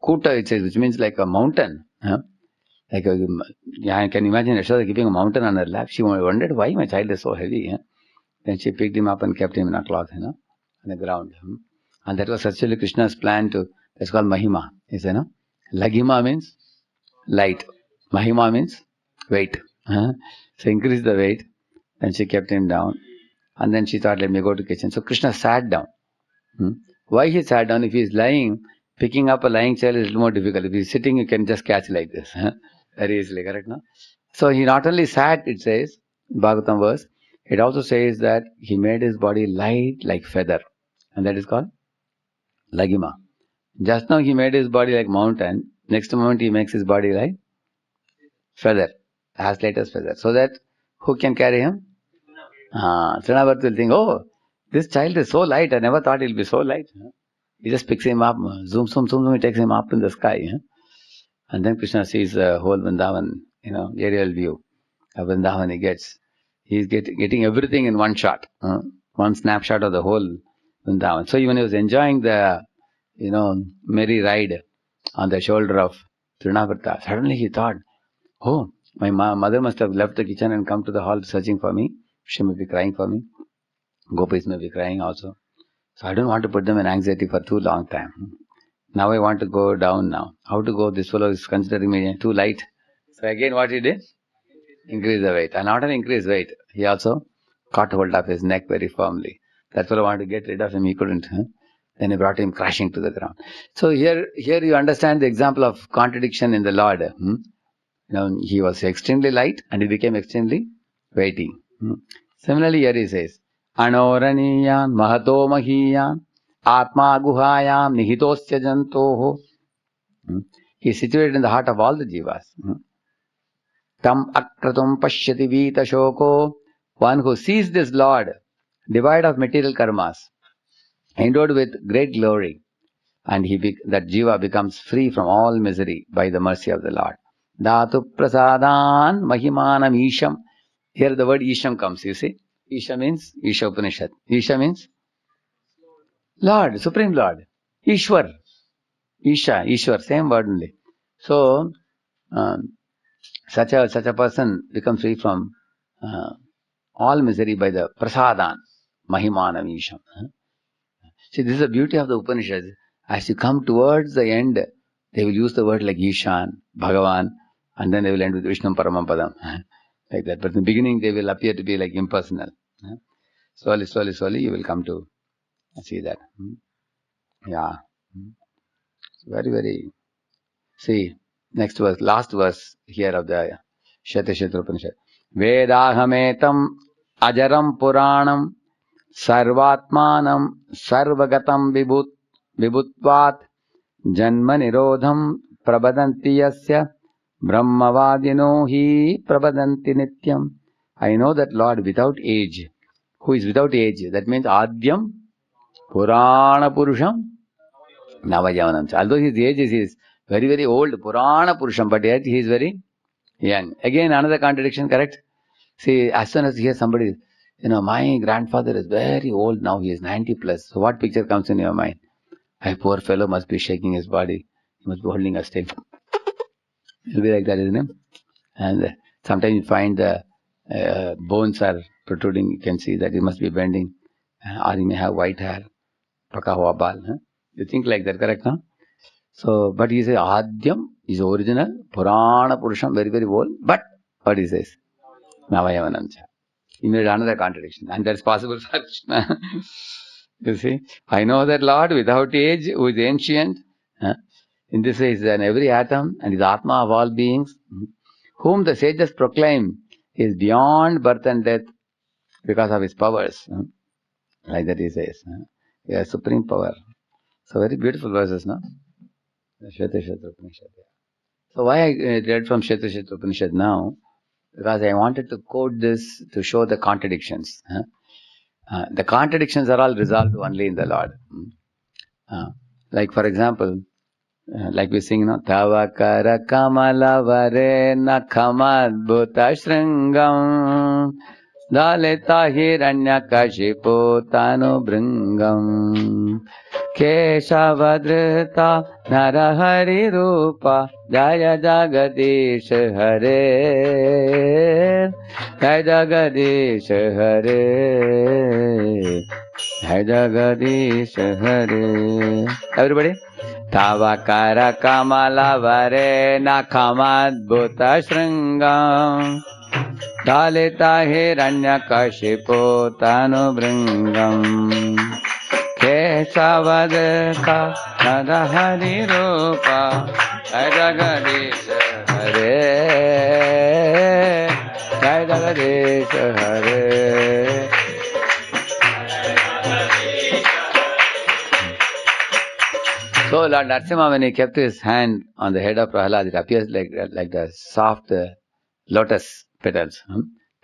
kuta, it says, which means like a mountain. Like I can imagine Yashoda keeping a mountain on her lap. She wondered why my child is so heavy. Then she picked him up and kept him in a cloth, on the ground. And that was actually Krishna's plan that's called Mahima. Laghima means light. Mahima means weight. So increase the weight. Then she kept him down. And then she thought, let me go to kitchen. So Krishna sat down. Why he sat down? If he is lying, picking up a lying child is a little more difficult. If he is sitting, you can just catch like this. Very easily, correct? No? So he not only sat, it says, Bhagavatam verse, it also says that he made his body light like feather. And that is called Laghima. Just now he made his body like mountain. Next moment he makes his body like feather. As light as feather. So that who can carry him? Trinavarta will think, oh, this child is so light. I never thought he'll be so light. He just picks him up, zoom, he takes him up in the sky. And then Krishna sees the whole Vrindavan, aerial view of Vrindavan he gets. He's getting everything in one shot, one snapshot of the whole Vrindavan. So even he was enjoying the, merry ride on the shoulder of Trinavarta, suddenly he thought, oh, my mother must have left the kitchen and come to the hall searching for me. She may be crying for me. Gopis may be crying also. So I don't want to put them in anxiety for too long time. Now I want to go down now. How to go? This fellow is considering me too light. So again what he did? Increase the weight. And not only increase weight, he also caught hold of his neck very firmly. That fellow wanted to get rid of him, he couldn't. Then he brought him crashing to the ground. So here you understand the example of contradiction in the Lord. He was extremely light and he became extremely weighty. Similarly here he says, Anoraniyan mahato mahiyan atma guhayam nihitosya jantoho. He is situated in the heart of all the jivas. Tam akratum pashyati vita shoko. One who sees this Lord, devoid of material karmas, endowed with great glory, and that jiva becomes free from all misery by the mercy of the Lord. Dhatu prasadan mahimanam isham. Here the word isham comes, you see. Isha means Isha Upanishad. Isha means Lord, Supreme Lord. Ishwar. Isha, Ishwar, same word only. So, such a person becomes free from all misery by the prasadan, mahimanam isham. See, this is the beauty of the Upanishads. As you come towards the end, they will use the word like Ishan, Bhagavan, and then they will end with Vishnum Paramapadam. Like that. But in the beginning, they will appear to be like impersonal. Slowly, you will come to see that. Yeah. Very, very. See, next verse, last verse here of the Shatashetra Upanishad. Vedahametam ajaram puranam sarvatmanam sarvagatam vibhutvat janma nirodham prabadanti yasya brahmavadino hi prabadanti nityam. I know that Lord without age. Who is without age? That means Adyam Purana Purusham Navayavanam. Although his age is very, very old, Purana Purusham, but yet he is very young. Again, another contradiction, correct? See, as soon as you hear somebody, my grandfather is very old now, he is 90 plus. So what picture comes in your mind? My poor fellow must be shaking his body. He must be holding a stick. It'll be like that, isn't it? And sometimes you find the bones are protruding. You can see that he must be bending. Or he may have white hair. Paka hua bal. You think like that, correct? Huh? So, but he says, Adyam is original, Purana Purusham, very, very old, but what he says? Navayavanamcha. He made another contradiction, and that's possible for Krishna. You see, I know that Lord without age, who is ancient, in this way is in every atom and is Atma of all beings, whom the sages proclaim is beyond birth and death because of his powers. Like that he says. He has supreme power. So very beautiful verses, no? Shvetashvatra Upanishad. So why I read from Shvetashvatra Upanishad now? Because I wanted to quote this to show the contradictions. The contradictions are all resolved only in the Lord. Like for example, like we sing, no? Tavakara kamala vare nakhamad bhuta shringam dalita hiranya kashipo tanu bringam keshavadrita narahari rupa jaya jagadish hare jaya jagadish hare jaya jagadish hare. Everybody. Tavakara kamala vare nakhamad bhuta shringam dalita hiranya kashipo tanu bringam keshavadaka narahari rupa jai jagadish hare jai jagadish hare. So Lord Narasimha, when he kept his hand on the head of Prahlad, it appears like the soft lotus petals.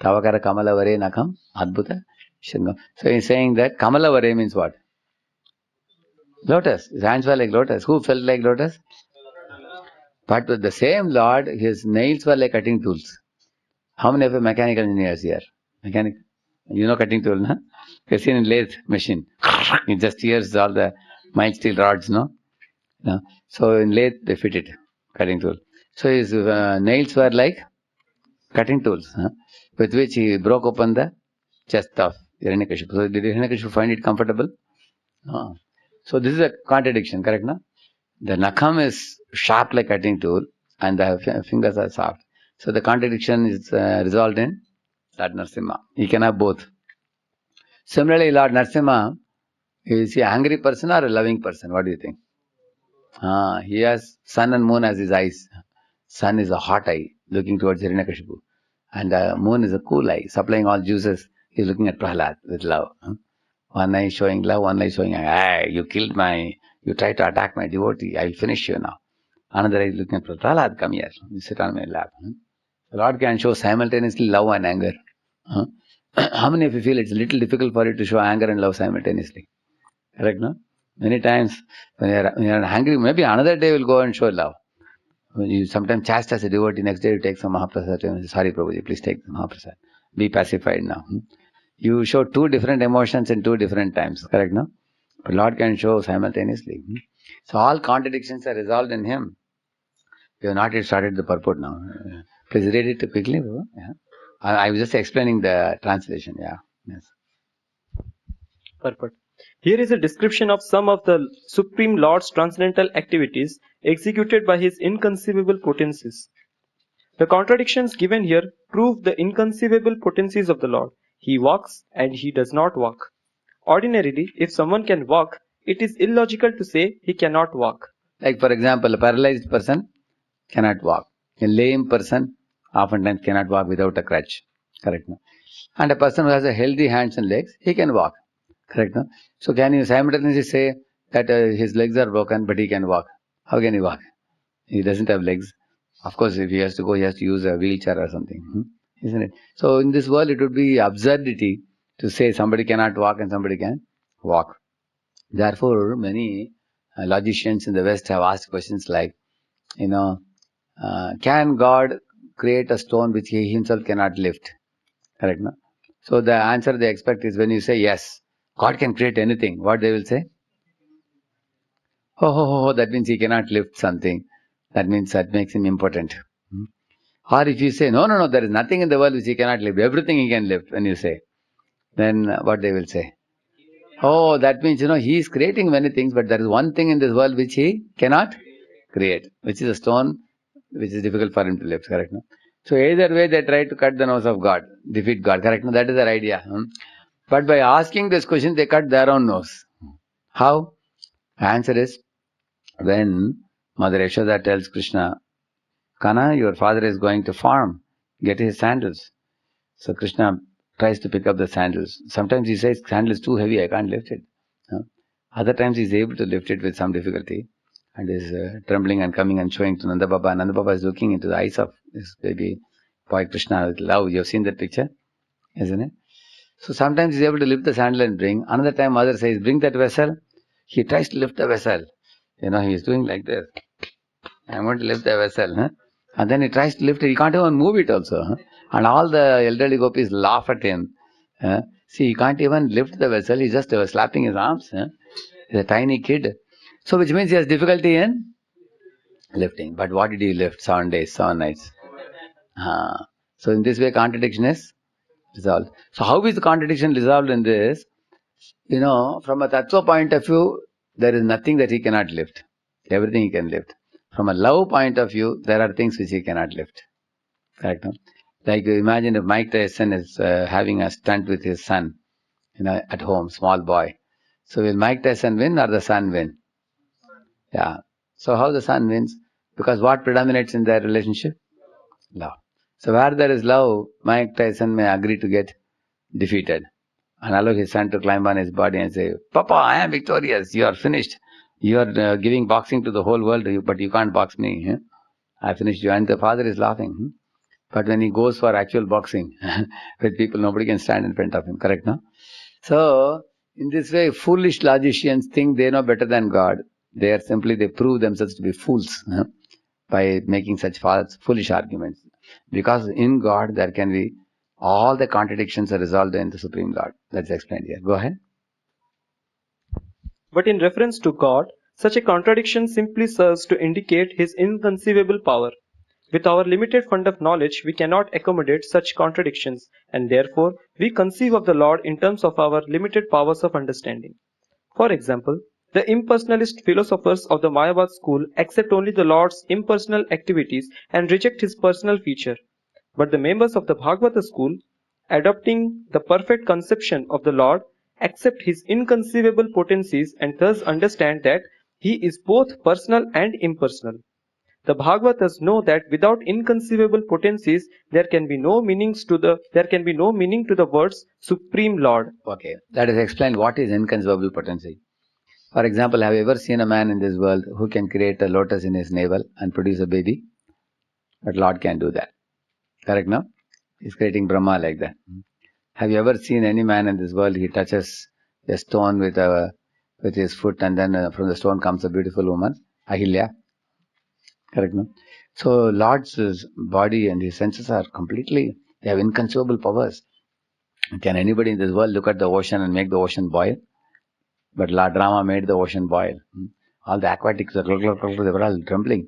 Tavakara Kamala Vare Nakam Adbhuta Shringam. So he's saying that Kamala Vare means what? Lotus. His hands were like lotus. Who felt like lotus? But with the same Lord, his nails were like cutting tools. How many of you mechanical engineers here? Mechanic, you know cutting tool, no? You've seen in lathe machine. It just tears all the mild steel rods, no? No. So in lathe they fit it, cutting tool. So his nails were like cutting tools, with which he broke open the chest of Hiranyakashipu. So did Hiranyakashipu find it comfortable? No. So this is a contradiction, correct? No? The nakham is sharp like cutting tool, and the fingers are soft. So the contradiction is resolved in Lord Narasimha. He can have both. Similarly, Lord Narasimha, is he an angry person or a loving person? What do you think? He has sun and moon as his eyes. Sun is a hot eye looking towards Hiranyakashipu, and the moon is a cool eye supplying all juices. He is looking at Prahlad with love. One eye showing love, one eye showing, hey, you tried to attack my devotee, I will finish you now. Another eye is looking at Prahlad, come here, you sit on my lap. The Lord can show simultaneously love and anger. How many of you feel it's a little difficult for you to show anger and love simultaneously? Correct, no? Many times when you're angry, maybe another day will go and show love. When you sometimes chastise a devotee, next day you take some Mahaprasad and say, sorry Prabhuji, please take the Mahaprasad. Be pacified now. You show two different emotions in two different times, correct, no? But Lord can show simultaneously. So all contradictions are resolved in Him. We have not yet started the purport now. Please read it quickly. Yeah. I was just explaining the translation. Yeah. Yes. Purport. Here is a description of some of the Supreme Lord's transcendental activities executed by his inconceivable potencies. The contradictions given here prove the inconceivable potencies of the Lord. He walks and he does not walk. Ordinarily, if someone can walk, it is illogical to say he cannot walk. Like for example, a paralyzed person cannot walk. A lame person oftentimes cannot walk without a crutch. Correct, no? And a person who has a healthy hands and legs, he can walk. Correct, no? So can you simultaneously say that his legs are broken but he can walk? How can he walk? He doesn't have legs. Of course, if he has to go, he has to use a wheelchair or something. Isn't it? So in this world, it would be absurdity to say somebody cannot walk and somebody can walk. Therefore, many logicians in the West have asked questions like, can God create a stone which he himself cannot lift? Correct, no? So the answer they expect is when you say yes, God can create anything. What they will say? That means he cannot lift something. That means that makes him impotent. Or if you say, no, there is nothing in the world which he cannot lift. Everything he can lift, when you say. Then what they will say? Oh, that means, he is creating many things, but there is one thing in this world which he cannot create, which is a stone which is difficult for him to lift, correct? No? So either way, they try to cut the nose of God, defeat God, correct? No? That is their idea. But by asking this question, they cut their own nose. How? Answer is, when Mother Yashoda tells Krishna, Kana, your father is going to farm, get his sandals. So Krishna tries to pick up the sandals. Sometimes he says, sandal is too heavy, I can't lift it. Other times he is able to lift it with some difficulty and is trembling and coming and showing to Nanda Baba. Nanda Baba is looking into the eyes of this baby boy Krishna with love. You have seen that picture, isn't it? So sometimes he is able to lift the sandal and bring. Another time mother says, bring that vessel. He tries to lift the vessel. He is doing like this. I'm going to lift the vessel. And then he tries to lift it. He can't even move it also. And all the elderly gopis laugh at him. See, he can't even lift the vessel. He's just slapping his arms. He's a tiny kid. So which means he has difficulty in lifting. But what did he lift? 7 days, 7 nights. So in this way, contradiction is resolved. So how is the contradiction resolved in this? From a tattva point of view, there is nothing that he cannot lift. Everything he can lift. From a love point of view, there are things which he cannot lift. Correct? No? Like imagine if Mike Tyson is having a stunt with his son, at home, small boy. So will Mike Tyson win or the son win? Yeah. So how the son wins? Because what predominates in their relationship? Love. So where there is love, Mike Tyson may agree to get defeated and allow his son to climb on his body and say, Papa, I am victorious. You are finished. You are giving boxing to the whole world, but you can't box me. I finished you. And the father is laughing. But when he goes for actual boxing with people, nobody can stand in front of him. Correct, no? So, in this way, foolish logicians think they know better than God. They prove themselves to be fools by making such false, foolish arguments. Because in God, there can be all the contradictions are resolved in the Supreme Lord. That's explained here. Go ahead. But in reference to God, such a contradiction simply serves to indicate his inconceivable power. With our limited fund of knowledge, we cannot accommodate such contradictions, and therefore we conceive of the Lord in terms of our limited powers of understanding. For example, the impersonalist philosophers of the Mayavad school accept only the Lord's impersonal activities and reject his personal feature. But the members of the Bhagavata school, adopting the perfect conception of the Lord, accept his inconceivable potencies and thus understand that he is both personal and impersonal. The Bhagavatas know that without inconceivable potencies, there can be no meaning to the words Supreme Lord. Okay, that is explained what is inconceivable potency. For example, have you ever seen a man in this world who can create a lotus in his navel and produce a baby? But Lord can do that. Correct, no? He's creating Brahma like that. Have you ever seen any man in this world, he touches a stone with his foot and then from the stone comes a beautiful woman? Ahilya. Correct, no? So Lord's body and his senses are completely, they have inconceivable powers. Can anybody in this world look at the ocean and make the ocean boil? But Lord Rama made the ocean boil. All the aquatics, they were all trembling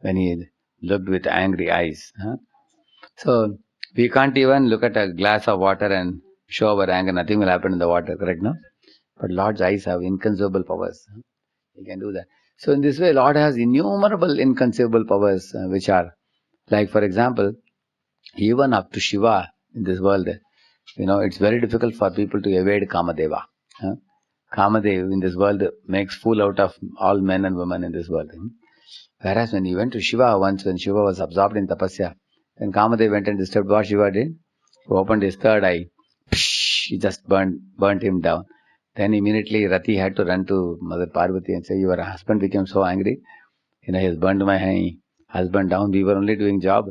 when he looked with angry eyes. So we can't even look at a glass of water and show our anger. Nothing will happen in the water, correct, no? But Lord's eyes have inconceivable powers. He can do that. So in this way, Lord has innumerable inconceivable powers, which are, like for example, even up to Shiva in this world, it's very difficult for people to evade Kamadeva. Kamadev in this world makes fool out of all men and women in this world. Whereas when he went to Shiva once, when Shiva was absorbed in tapasya, then Kamadev went and disturbed what Shiva did. He opened his third eye. He just burnt him down. Then immediately Rati had to run to Mother Parvati and say, your husband became so angry. He has burned my husband down. We were only doing job.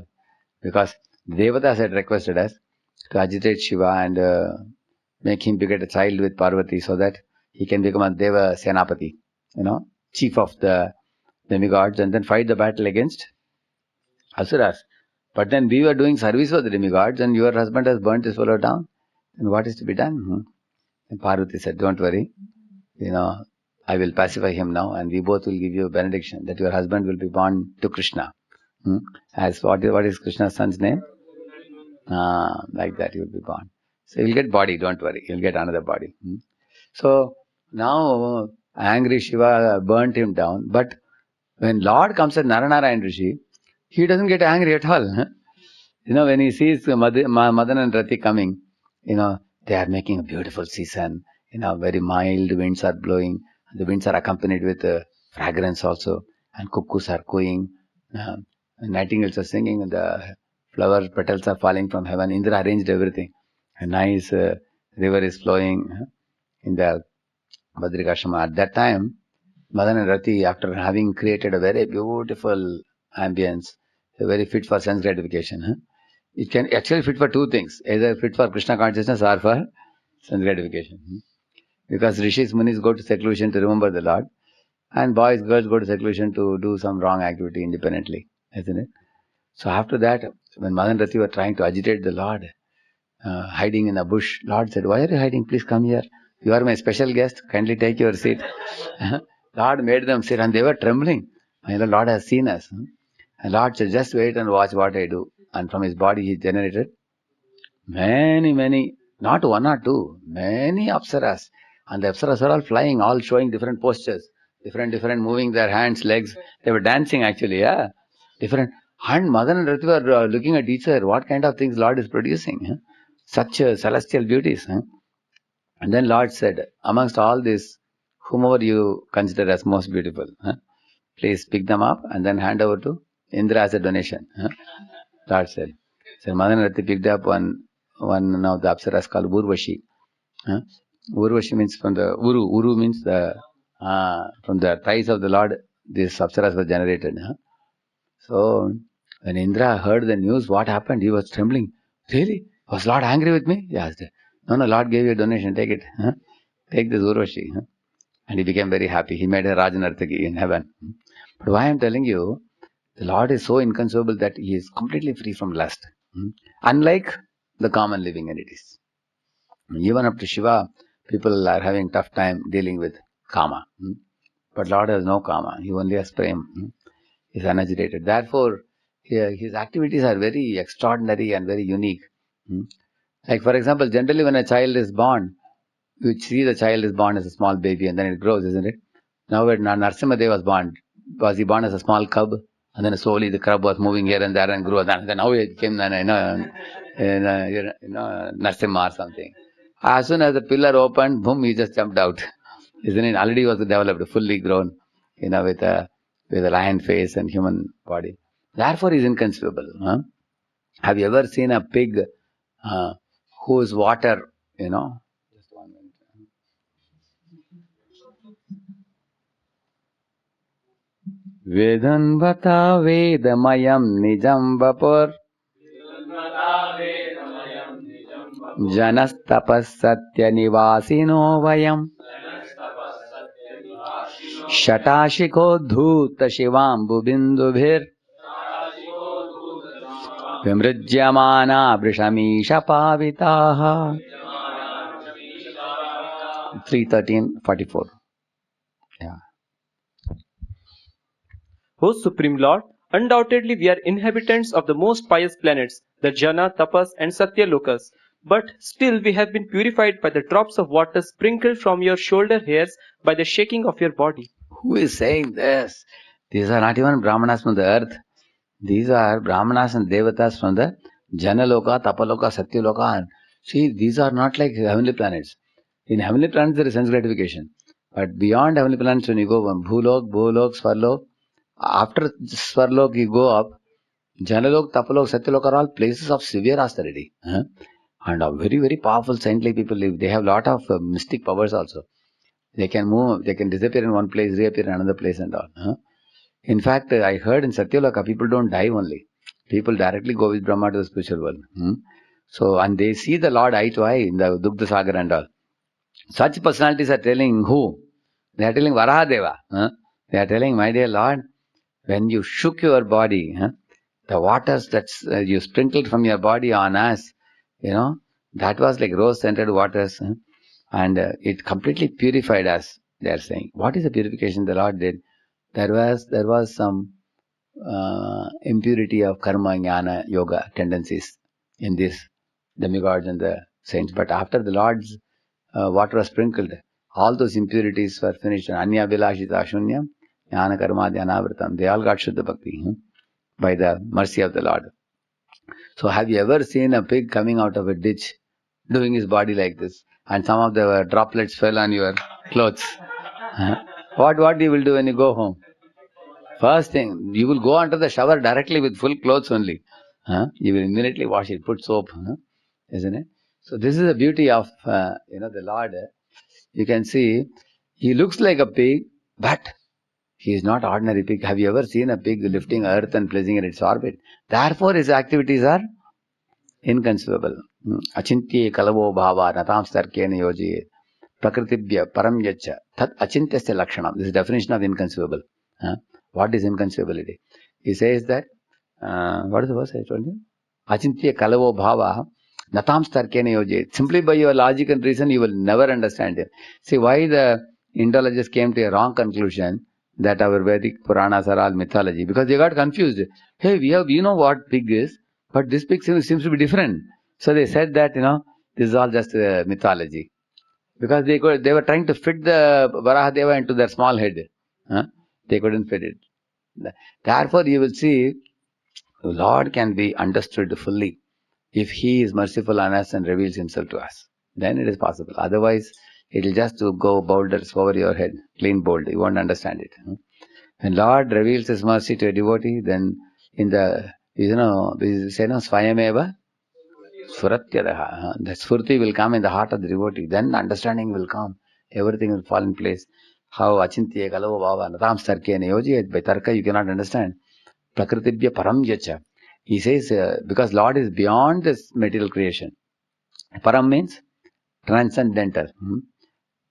Because Devatas had requested us to agitate Shiva and make him beget a child with Parvati so that he can become a Deva Senapati, chief of the demigods, and then fight the battle against Asuras. But then we were doing service for the demigods and your husband has burnt this fellow down. And what is to be done? And Parvati said, don't worry, I will pacify him now and we both will give you a benediction that your husband will be born to Krishna. As what is Krishna's son's name? Like that he will be born. So he'll get body, don't worry, he'll get another body. So now angry Shiva burnt him down, but when Lord comes as Naranarayan Rishi, he doesn't get angry at all. When he sees Madan and Rati coming, they are making a beautiful season. Very mild winds are blowing. The winds are accompanied with fragrance also. And cuckoos are cooing. Uh, Nightingales are singing. And the flower petals are falling from heaven. Indra arranged everything. A nice river is flowing in the Badrikashrama. At that time, Madan and Rati, after having created a very beautiful ambience, very fit for sense gratification. It can actually fit for two things, either fit for Krishna consciousness or for sense gratification. Because rishis, munis go to seclusion to remember the Lord, and boys, girls go to seclusion to do some wrong activity independently, isn't it? So after that, when Madan and Rati were trying to agitate the Lord, hiding in a bush, Lord said, "Why are you hiding? Please come here. You are my special guest. Kindly take your seat." Lord made them sit, and they were trembling. And the Lord has seen us. And Lord said, "Just wait and watch what I do." And from his body he generated many, not one or two, many apsaras. And the apsaras are all flying, all showing different postures, different, moving their hands, legs. They were dancing actually, yeah. Different. And Madan and Rati were looking at each other, what kind of things Lord is producing. Such celestial beauties. And then Lord said, amongst all this, whomever you consider as most beautiful, please pick them up and then hand over to Indra as a donation. Lord said. So Madan and Rati picked up one of the apsaras called Urvashi. Urvashi means from the Uru means the from the thighs of the Lord. These apsaras were generated. So when Indra heard the news, what happened? He was trembling. Really? Was Lord angry with me? He asked. No, Lord gave you a donation. Take it. Take this Urvashi. And he became very happy. He made a Rajanartaki in heaven. But why I am telling you, the Lord is so inconceivable that he is completely free from lust. Unlike the common living entities. Even up to Shiva, people are having tough time dealing with karma. But Lord has no karma. He only has prem. He is unagitated. Therefore, his activities are very extraordinary and very unique. Like for example, generally when a child is born, you see the child is born as a small baby and then it grows, isn't it? Now when Narasimha was born, was he born as a small cub? And then slowly the cub was moving here and there and grew. And then now it became Narasimha or something. As soon as the pillar opened, boom, he just jumped out. Isn't it? Already was developed, fully grown, with a lion face and human body. Therefore, is inconceivable. Have you ever seen a pig whose water, Just 1 minute. Vedanvata Vedamayam Nijam Vapur Janas Tapas Satya Nivasino Vayam Shatashiko Dhuta Shivambu Bindubhir Vimrajyamana Vrishamisha Pavitaha 3:13:44. Yeah. O Supreme Lord, undoubtedly we are inhabitants of the most pious planets, the Jana, Tapas and Satya Lokas. But still we have been purified by the drops of water sprinkled from your shoulder hairs by the shaking of your body. Who is saying this? These are not even Brahmanas from the earth. These are Brahmanas and Devatas from the Janaloka, Tapaloka, Satyaloka. See, these are not like heavenly planets. In heavenly planets there is sense gratification. But beyond heavenly planets, when you go Bhulok, Bholok, Swarlok, after Swarlok you go up, Janalok, Tapalok, Satyalok are all places of severe austerity. And are very, very powerful saintly people live. They have lot of mystic powers also. They can move, they can disappear in one place, reappear in another place and all. In fact, I heard in Satyaloka, people don't die only. People directly go with Brahma to the spiritual world. So, and they see the Lord eye to eye in the Dugdha Sagar and all. Such personalities are telling who? They are telling Varahadeva. They are telling, my dear Lord, when you shook your body, the waters that you sprinkled from your body on us, that was like rose-scented waters. And it completely purified us, they are saying. What is the purification the Lord did? There was some impurity of karma, jnana, yoga tendencies in these demigods and the saints. But after the Lord's water was sprinkled, all those impurities were finished. Anya vilashita shunyam, jnana karma dhyanavritam. They all got Shuddha Bhakti. by the mercy of the Lord. So have you ever seen a pig coming out of a ditch, doing his body like this, and some of the droplets fell on your clothes? What you will do when you go home? First thing, you will go under the shower directly with full clothes only. You will immediately wash it, put soap, isn't it? So this is the beauty of the Lord. You can see he looks like a pig, but he is not ordinary pig. Have you ever seen a pig lifting earth and placing it in its orbit? Therefore, his activities are inconceivable. Achintye kalavo bhava natam starkena yoji prakritibhya param yacha tat achintyasya lakshanam. This is the definition of inconceivable. What is inconceivability? He says that, what is the verse I told you? Achintya kalavo bhava natam starkena yoji. Simply by your logic and reason, you will never understand it. See why the Indologists came to a wrong conclusion that our Vedic Puranas are all mythology, because they got confused. Hey, we know what pig is, but this pig seems to be different. So they said that, this is all just mythology. Because they were trying to fit the Varahadeva into their small head. They couldn't fit it. Therefore, you will see, the Lord can be understood fully if He is merciful on us and reveals Himself to us. Then it is possible. Otherwise, it will just go boulders over your head, clean bold. You won't understand it. When Lord reveals His mercy to a devotee, then in the, we say, Swayameva Suratyadaha. The Spurti will come in the heart of the devotee. Then understanding will come. Everything will fall in place. How Achintya Kalava Bhava Natam Sarke Neyoji. By Tarka you cannot understand. Prakritibhya Param Yacha. He says, because Lord is beyond this material creation. Param means transcendental.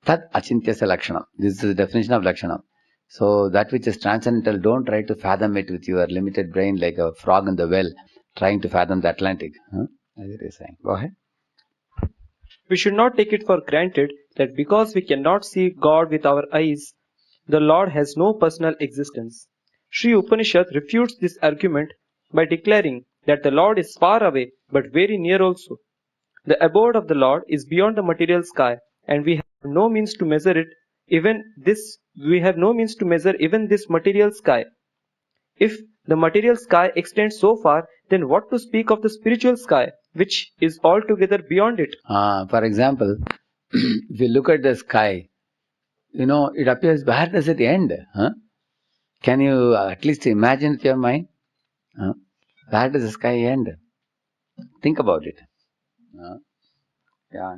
Tat Achintyasya Lakshanam. This is the definition of Lakshanam. So that which is transcendental, don't try to fathom it with your limited brain like a frog in the well trying to fathom the Atlantic. As it is saying. Go ahead. We should not take it for granted that because we cannot see God with our eyes, the Lord has no personal existence. Sri Upanishad refutes this argument by declaring that the Lord is far away but very near also. The abode of the Lord is beyond the material sky, and we have no means to measure it, even this material sky. If the material sky extends so far, then what to speak of the spiritual sky, which is altogether beyond it? For example, if you look at the sky, it appears, where does it end? Can you at least imagine with your mind? Where does the sky end? Think about it. Yeah.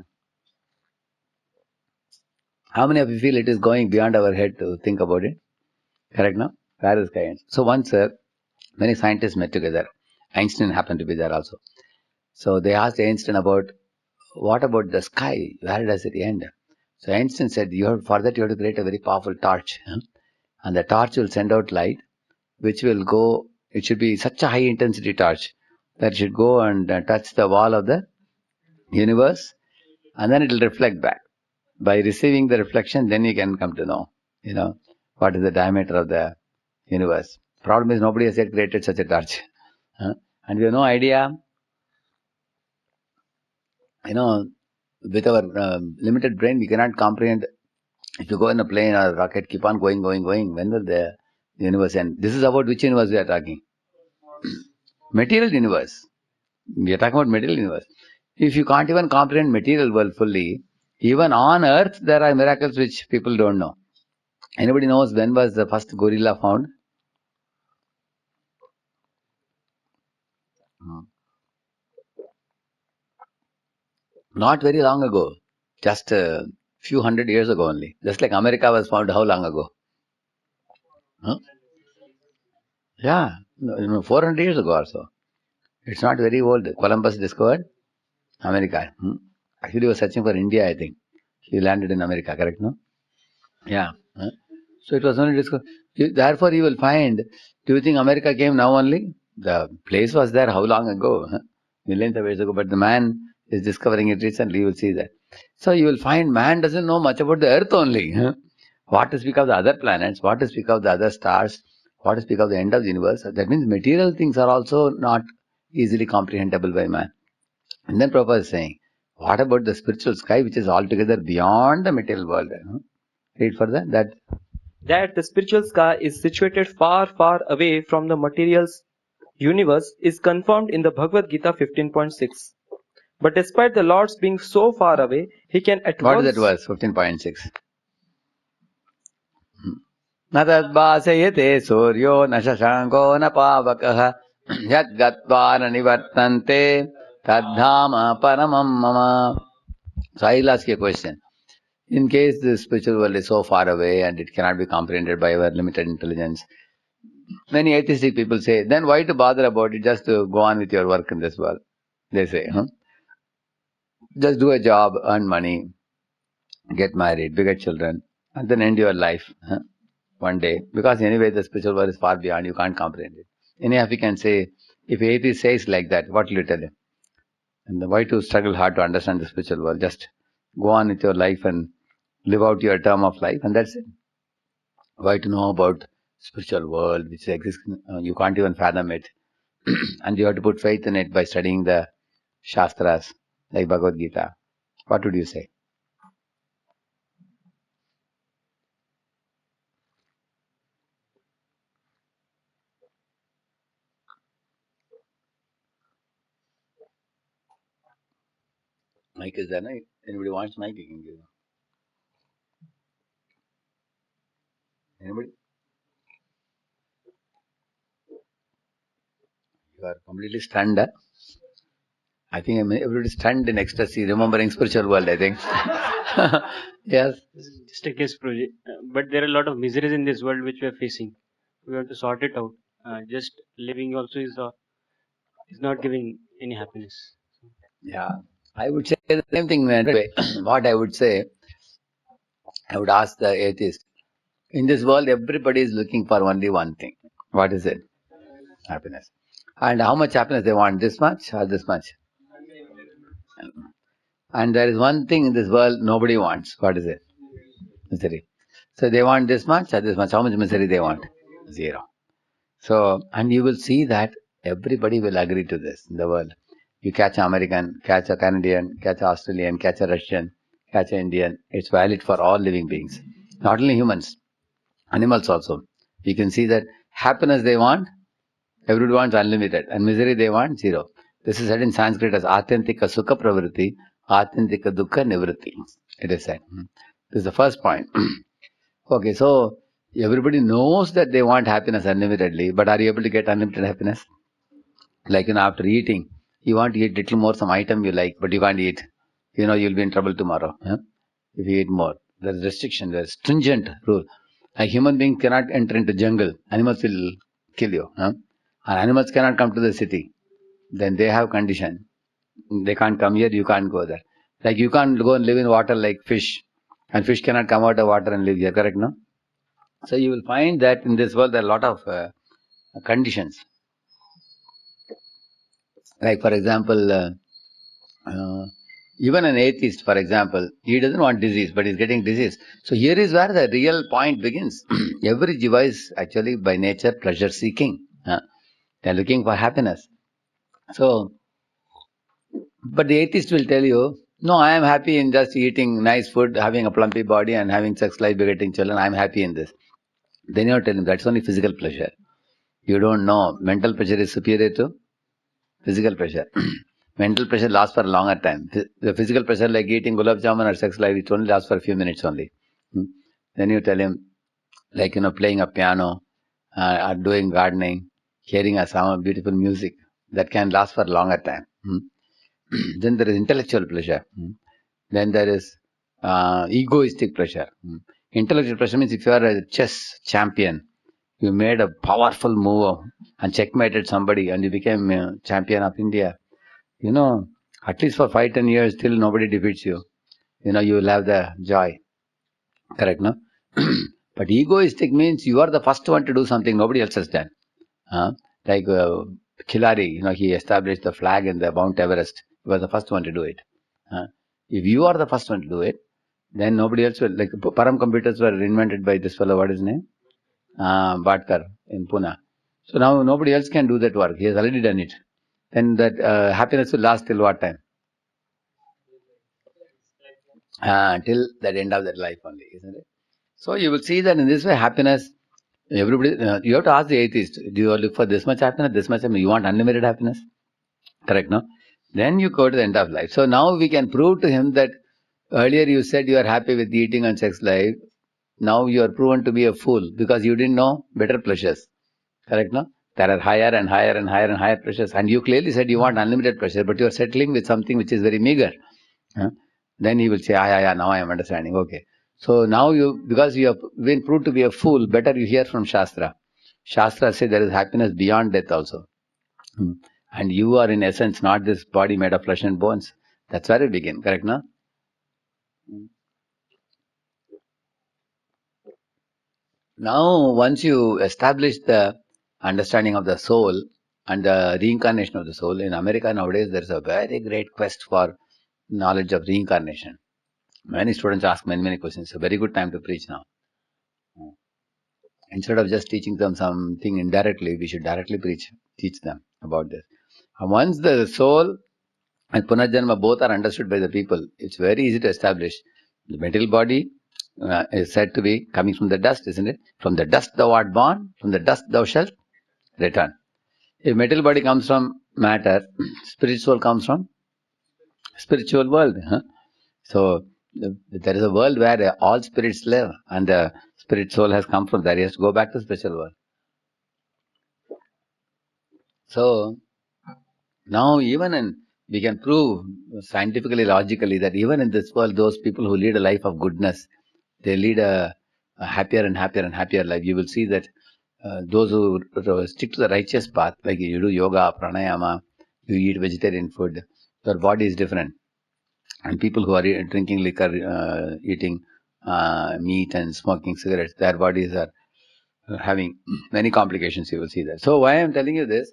How many of you feel it is going beyond our head to think about it? Correct, no? Where does the sky end? So once many scientists met together. Einstein happened to be there also. So they asked Einstein about, what about the sky? Where does it end? So Einstein said, for that you have to create a very powerful torch. And the torch will send out light, which will go, it should be such a high intensity torch that it should go and touch the wall of the universe, and then it will reflect back. By receiving the reflection, then you can come to know, what is the diameter of the universe. Problem is, nobody has yet created such a torch. And we have no idea, with our limited brain, we cannot comprehend. If you go in a plane or a rocket, keep on going, when will the universe end? This is about which universe we are talking? Material universe. We are talking about material universe. If you can't even comprehend material world fully, even on earth there are miracles which people don't know. Anybody knows when was the first gorilla found? Not very long ago. Just a few hundred years ago only. Just like America was found how long ago? Yeah, 400 years ago or so. It's not very old. Columbus discovered America. Actually, he was searching for India, I think. He landed in America, correct, no? Yeah. So it was only discovered. Therefore, you will find, do you think America came now only? The place was there how long ago? Millions of years ago. But the man is discovering it recently, you will see that. So you will find man doesn't know much about the earth only. What to speak of the other planets, what to speak of the other stars, what to speak of the end of the universe. That means material things are also not easily comprehensible by man. And then Prabhupada is saying, what about the spiritual sky which is altogether beyond the material world? Read further. That the spiritual sky is situated far, far away from the materials universe is confirmed in the Bhagavad Gita 15.6. But despite the Lord's being so far away, he can at What is once... that verse? 15.6. न तद्भासयते सूर्यो न शशाङ्को न पावकः यद्गत्वा न निवर्तन्ते तद्धाम paramam mama. So I'll ask you a question. In case the spiritual world is so far away and it cannot be comprehended by our limited intelligence, many atheistic people say, then why to bother about it? Just to go on with your work in this world. They say, just do a job, earn money, get married, beget children, and then end your life. One day, because anyway the spiritual world is far beyond, you can't comprehend it. Anyhow, if you can say, if atheist says like that, what will you tell him? And why to struggle hard to understand the spiritual world? Just go on with your life and live out your term of life, and that's it. Why to know about spiritual world which exists? You can't even fathom it, and you have to put faith in it by studying the Shastras like Bhagavad Gita. What would you say? Mike is there, no? Anybody wants Mike? You can give. Anybody? You are completely stunned. Huh? I think everybody is stunned in ecstasy, remembering spiritual world, I think. Yes. Just a guess project. But there are a lot of miseries in this world which we are facing. We have to sort it out. Just living also is not giving any happiness. Yeah. I would say the same thing. What I would say, I would ask the atheist. In this world, everybody is looking for only one thing. What is it? Happiness. And how much happiness they want? This much or this much? And there is one thing in this world nobody wants. What is it? Misery. So they want this much or this much. How much misery they want? Zero. So, and you will see that everybody will agree to this in the world. You catch an American, catch a Canadian, catch an Australian, catch a Russian, catch an Indian. It's valid for all living beings. Not only humans, animals also. You can see that happiness they want, everybody wants unlimited. And misery they want, zero. This is said in Sanskrit as Atyantika Sukha Pravritti, Atyantika Dukkha Nivritti. It is said. This is the first point. Okay, so everybody knows that they want happiness unlimitedly, but are you able to get unlimited happiness? Like, after eating, you want to eat little more some item you like, but you can't eat. You'll be in trouble tomorrow. If you eat more. There's restriction, there's stringent rule. A human being cannot enter into jungle. Animals will kill you. And animals cannot come to the city. Then they have condition. They can't come here, you can't go there. Like you can't go and live in water like fish. And fish cannot come out of water and live here, correct, no? So you will find that in this world there are a lot of conditions. Like for example, even an atheist, for example, he doesn't want disease, but he's getting disease. So here is where the real point begins. Every jiva is actually by nature pleasure seeking. They're looking for happiness. So, but the atheist will tell you, no, I am happy in just eating nice food, having a plumpy body and having sex life, begetting children. I'm happy in this. Then you tell him that's only physical pleasure. You don't know mental pleasure is superior to physical pleasure. Mental pleasure lasts for a longer time. The physical pleasure like eating gulab jamun or sex life, it only lasts for a few minutes only. Then you tell him, like, playing a piano or doing gardening, hearing a sound, beautiful music, that can last for a longer time. Then there is intellectual pleasure. Then there is egoistic pleasure. Intellectual pleasure means if you are a chess champion, you made a powerful move and checkmated somebody and you became a champion of India. At least for 5-10 years, still nobody defeats you. You will have the joy. Correct, no? But egoistic means you are the first one to do something nobody else has done. Like Khilari, he established the flag in the Mount Everest. He was the first one to do it. If you are the first one to do it, then nobody else will. Like Param computers were invented by this fellow, what is his name? Bhatkar in Pune. So now nobody else can do that work. He has already done it. Then that happiness will last till what time? Till the end of that life only, isn't it? So you will see that in this way, happiness, Everybody, you have to ask the atheist, do you look for this much happiness, this much happiness? You want unlimited happiness? Correct, no? Then you go to the end of life. So now we can prove to him that earlier you said you are happy with eating and sex life. Now you are proven to be a fool because you didn't know better pleasures. Correct, no? There are higher and higher and higher and higher pleasures. And you clearly said you want unlimited pleasure, but you are settling with something which is very meager. Then he will say, yeah, now I am understanding. Okay. So now because you have been proved to be a fool, better you hear from Shastra. Shastra says there is happiness beyond death also. And you are in essence not this body made of flesh and bones. That's where we begin. Correct, no? Now, once you establish the understanding of the soul and the reincarnation of the soul, in America nowadays there is a very great quest for knowledge of reincarnation. Many students ask many questions. It's a very good time to preach now. Instead of just teaching them something indirectly, we should directly teach them about this. And once the soul and Punarjanma both are understood by the people, it's very easy to establish. The material body is said to be coming from the dust, isn't it? From the dust thou art born, from the dust thou shalt return. If material body comes from matter, spiritual comes from spiritual world. So there is a world where all spirits live, and the spirit soul has come from there. He has to go back to spiritual world. So now we can prove scientifically, logically that even in this world, those people who lead a life of goodness, they lead a happier and happier and happier life. You will see that those who stick to the righteous path, like you do yoga, pranayama, you eat vegetarian food, your body is different. And people who are drinking liquor, eating meat and smoking cigarettes, their bodies are having many complications. You will see that. So why I am telling you this,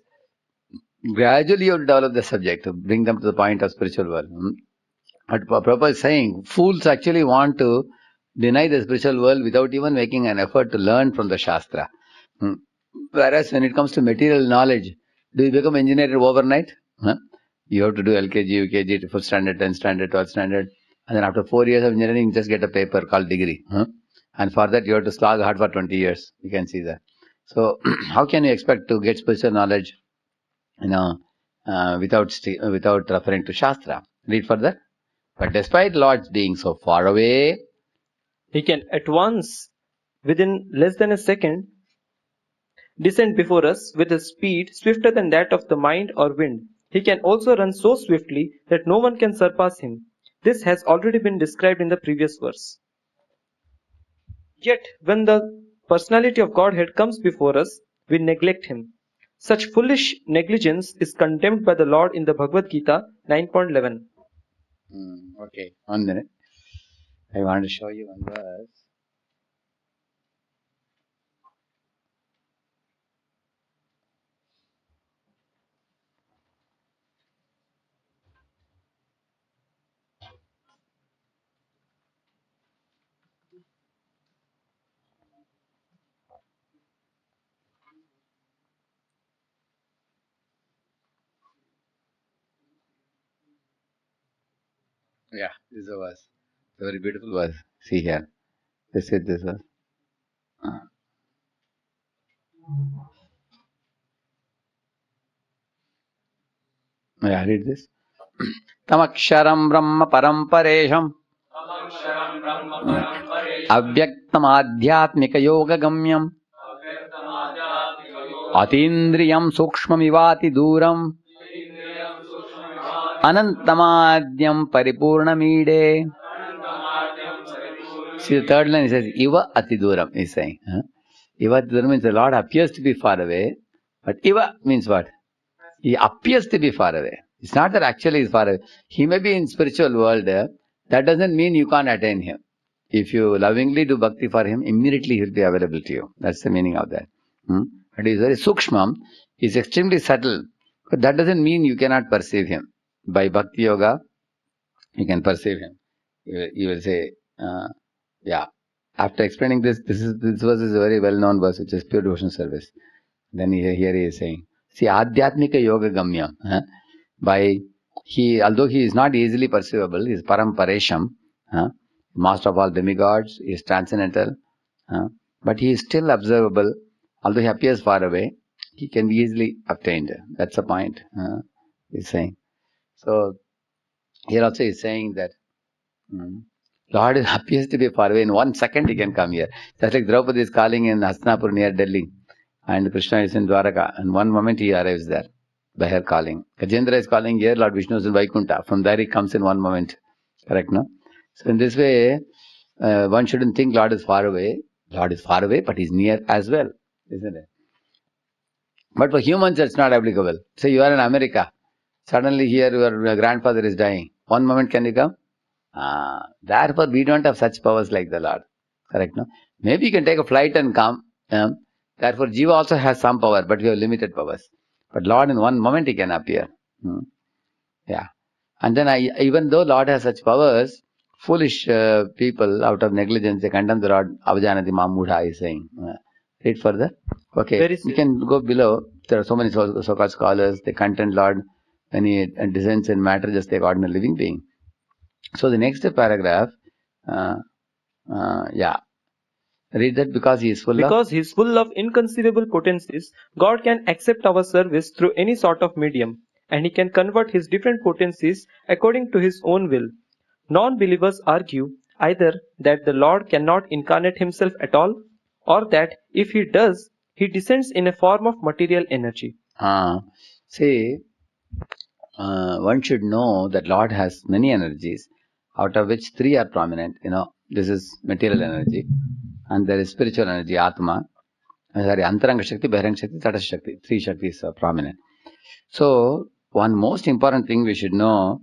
gradually you have to develop the subject to bring them to the point of spiritual world. But Prabhupada is saying, fools actually want to deny the spiritual world without even making an effort to learn from the Shastra. Whereas when it comes to material knowledge, do you become engineer overnight? You have to do LKG, UKG, full standard, 10th standard, 12th standard. And then after 4 years of engineering, you just get a paper called degree. And for that, you have to slog hard for 20 years. You can see that. So how can you expect to get spiritual knowledge, without referring to Shastra? Read further. But despite Lord being so far away, He can at once, within less than a second, descend before us with a speed swifter than that of the mind or wind. He can also run so swiftly that no one can surpass him. This has already been described in the previous verse. Yet, when the personality of Godhead comes before us, we neglect him. Such foolish negligence is condemned by the Lord in the Bhagavad Gita 9.11. Okay, 1 minute. I want to show you one verse. Yeah, this is a verse. A very beautiful verse. See here. This is this verse. Yeah, read this. Tamaksharam Brahma Paramparesham Avyaktam Adhyatmika Yoga Gamyam Atindriyam Sukshmamivati Duram Anantamadyam Paripurnamide. See the third line, he says, Iva Atiduram, he's saying. Iva Atiduram means the Lord appears to be far away, but Iva means what? He appears to be far away. It's not that actually he's far away. He may be in spiritual world. That doesn't mean you can't attain him. If you lovingly do bhakti for him, immediately he'll be available to you. That's the meaning of that. But he's very sukshmam. He's extremely subtle. But that doesn't mean you cannot perceive him. By bhakti yoga, you can perceive him. You will say, yeah. After explaining this verse is a very well-known verse, which is pure devotion service. Then here he is saying, see, Adhyatmika Yoga Gamya. Although he is not easily perceivable, he is Paramparesham, master of all demigods, he is transcendental, but he is still observable although he appears far away, he can be easily obtained. That's the point he's saying. So here also he's saying that Lord appears to be far away. In 1 second he can come here. Just like Draupadi is calling in Hastinapur near Delhi, and Krishna is in Dwaraka, and one moment he arrives there by her calling. Gajendra is calling here, Lord Vishnu is in Vaikuntha. From there he comes in 1 moment. Correct, no? So in this way, one shouldn't think Lord is far away. Lord is far away, but he's near as well, isn't it? But for humans, it's not applicable. Say you are in America. Suddenly here your grandfather is dying. 1 moment can you come? Therefore, we don't have such powers like the Lord. Correct, no? Maybe you can take a flight and come. Therefore, Jiva also has some power, but we have limited powers. But Lord, in 1 moment, he can appear. Yeah. And then, even though Lord has such powers, foolish people, out of negligence, they condemn the Lord. Avajanati Mamudha is saying. Read further. Okay, we can go below. There are so many so-called scholars. They contend Lord when he descends in matter, just like ordinary living being. So the next paragraph, read that. Because he is full of inconceivable potencies, God can accept our service through any sort of medium, and he can convert his different potencies according to his own will. Non-believers argue either that the Lord cannot incarnate himself at all, or that if he does, he descends in a form of material energy. See, one should know that Lord has many energies, out of which 3 are prominent. This is material energy, and there is spiritual energy, Atma. Antaranga Shakti, Bahiranga Shakti, Tadasha Shakti. 3 Shaktis are prominent. So, one most important thing we should know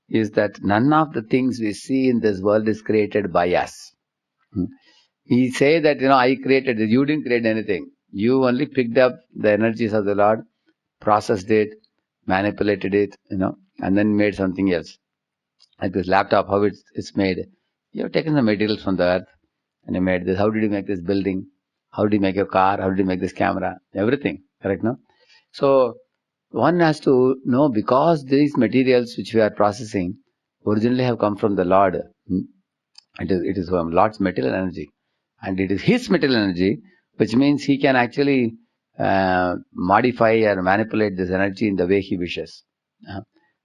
is that none of the things we see in this world is created by us. We say that, I created it. You didn't create anything. You only picked up the energies of the Lord, processed it, manipulated it, and then made something else. Like this laptop, how it's made. You have taken the materials from the earth and you made this. How did you make this building? How did you make your car? How did you make this camera? Everything. Correct, no? So, one has to know, because these materials which we are processing originally have come from the Lord. It is Lord's material energy. And it is his material energy, which means he can actually modify or manipulate this energy in the way he wishes.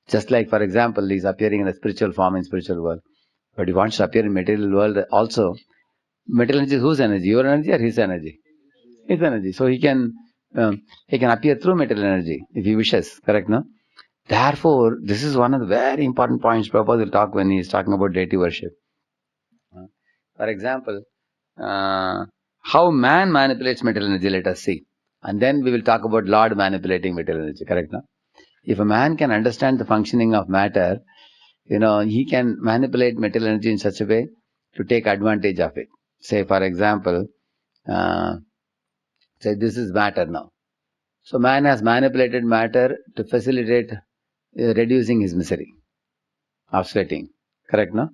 Just like, for example, he's appearing in a spiritual form in spiritual world. But he wants to appear in material world also. Material energy is whose energy? Your energy or his energy? His energy. So he can appear through material energy if he wishes. Correct, no? Therefore, this is one of the very important points Prabhupada will talk when he is talking about deity worship. For example, how man manipulates material energy, let us see. And then we will talk about Lord manipulating material energy. Correct, no? If a man can understand the functioning of matter, he can manipulate material energy in such a way to take advantage of it. Say, for example, say this is matter now. So man has manipulated matter to facilitate reducing his misery of sweating. Correct, no?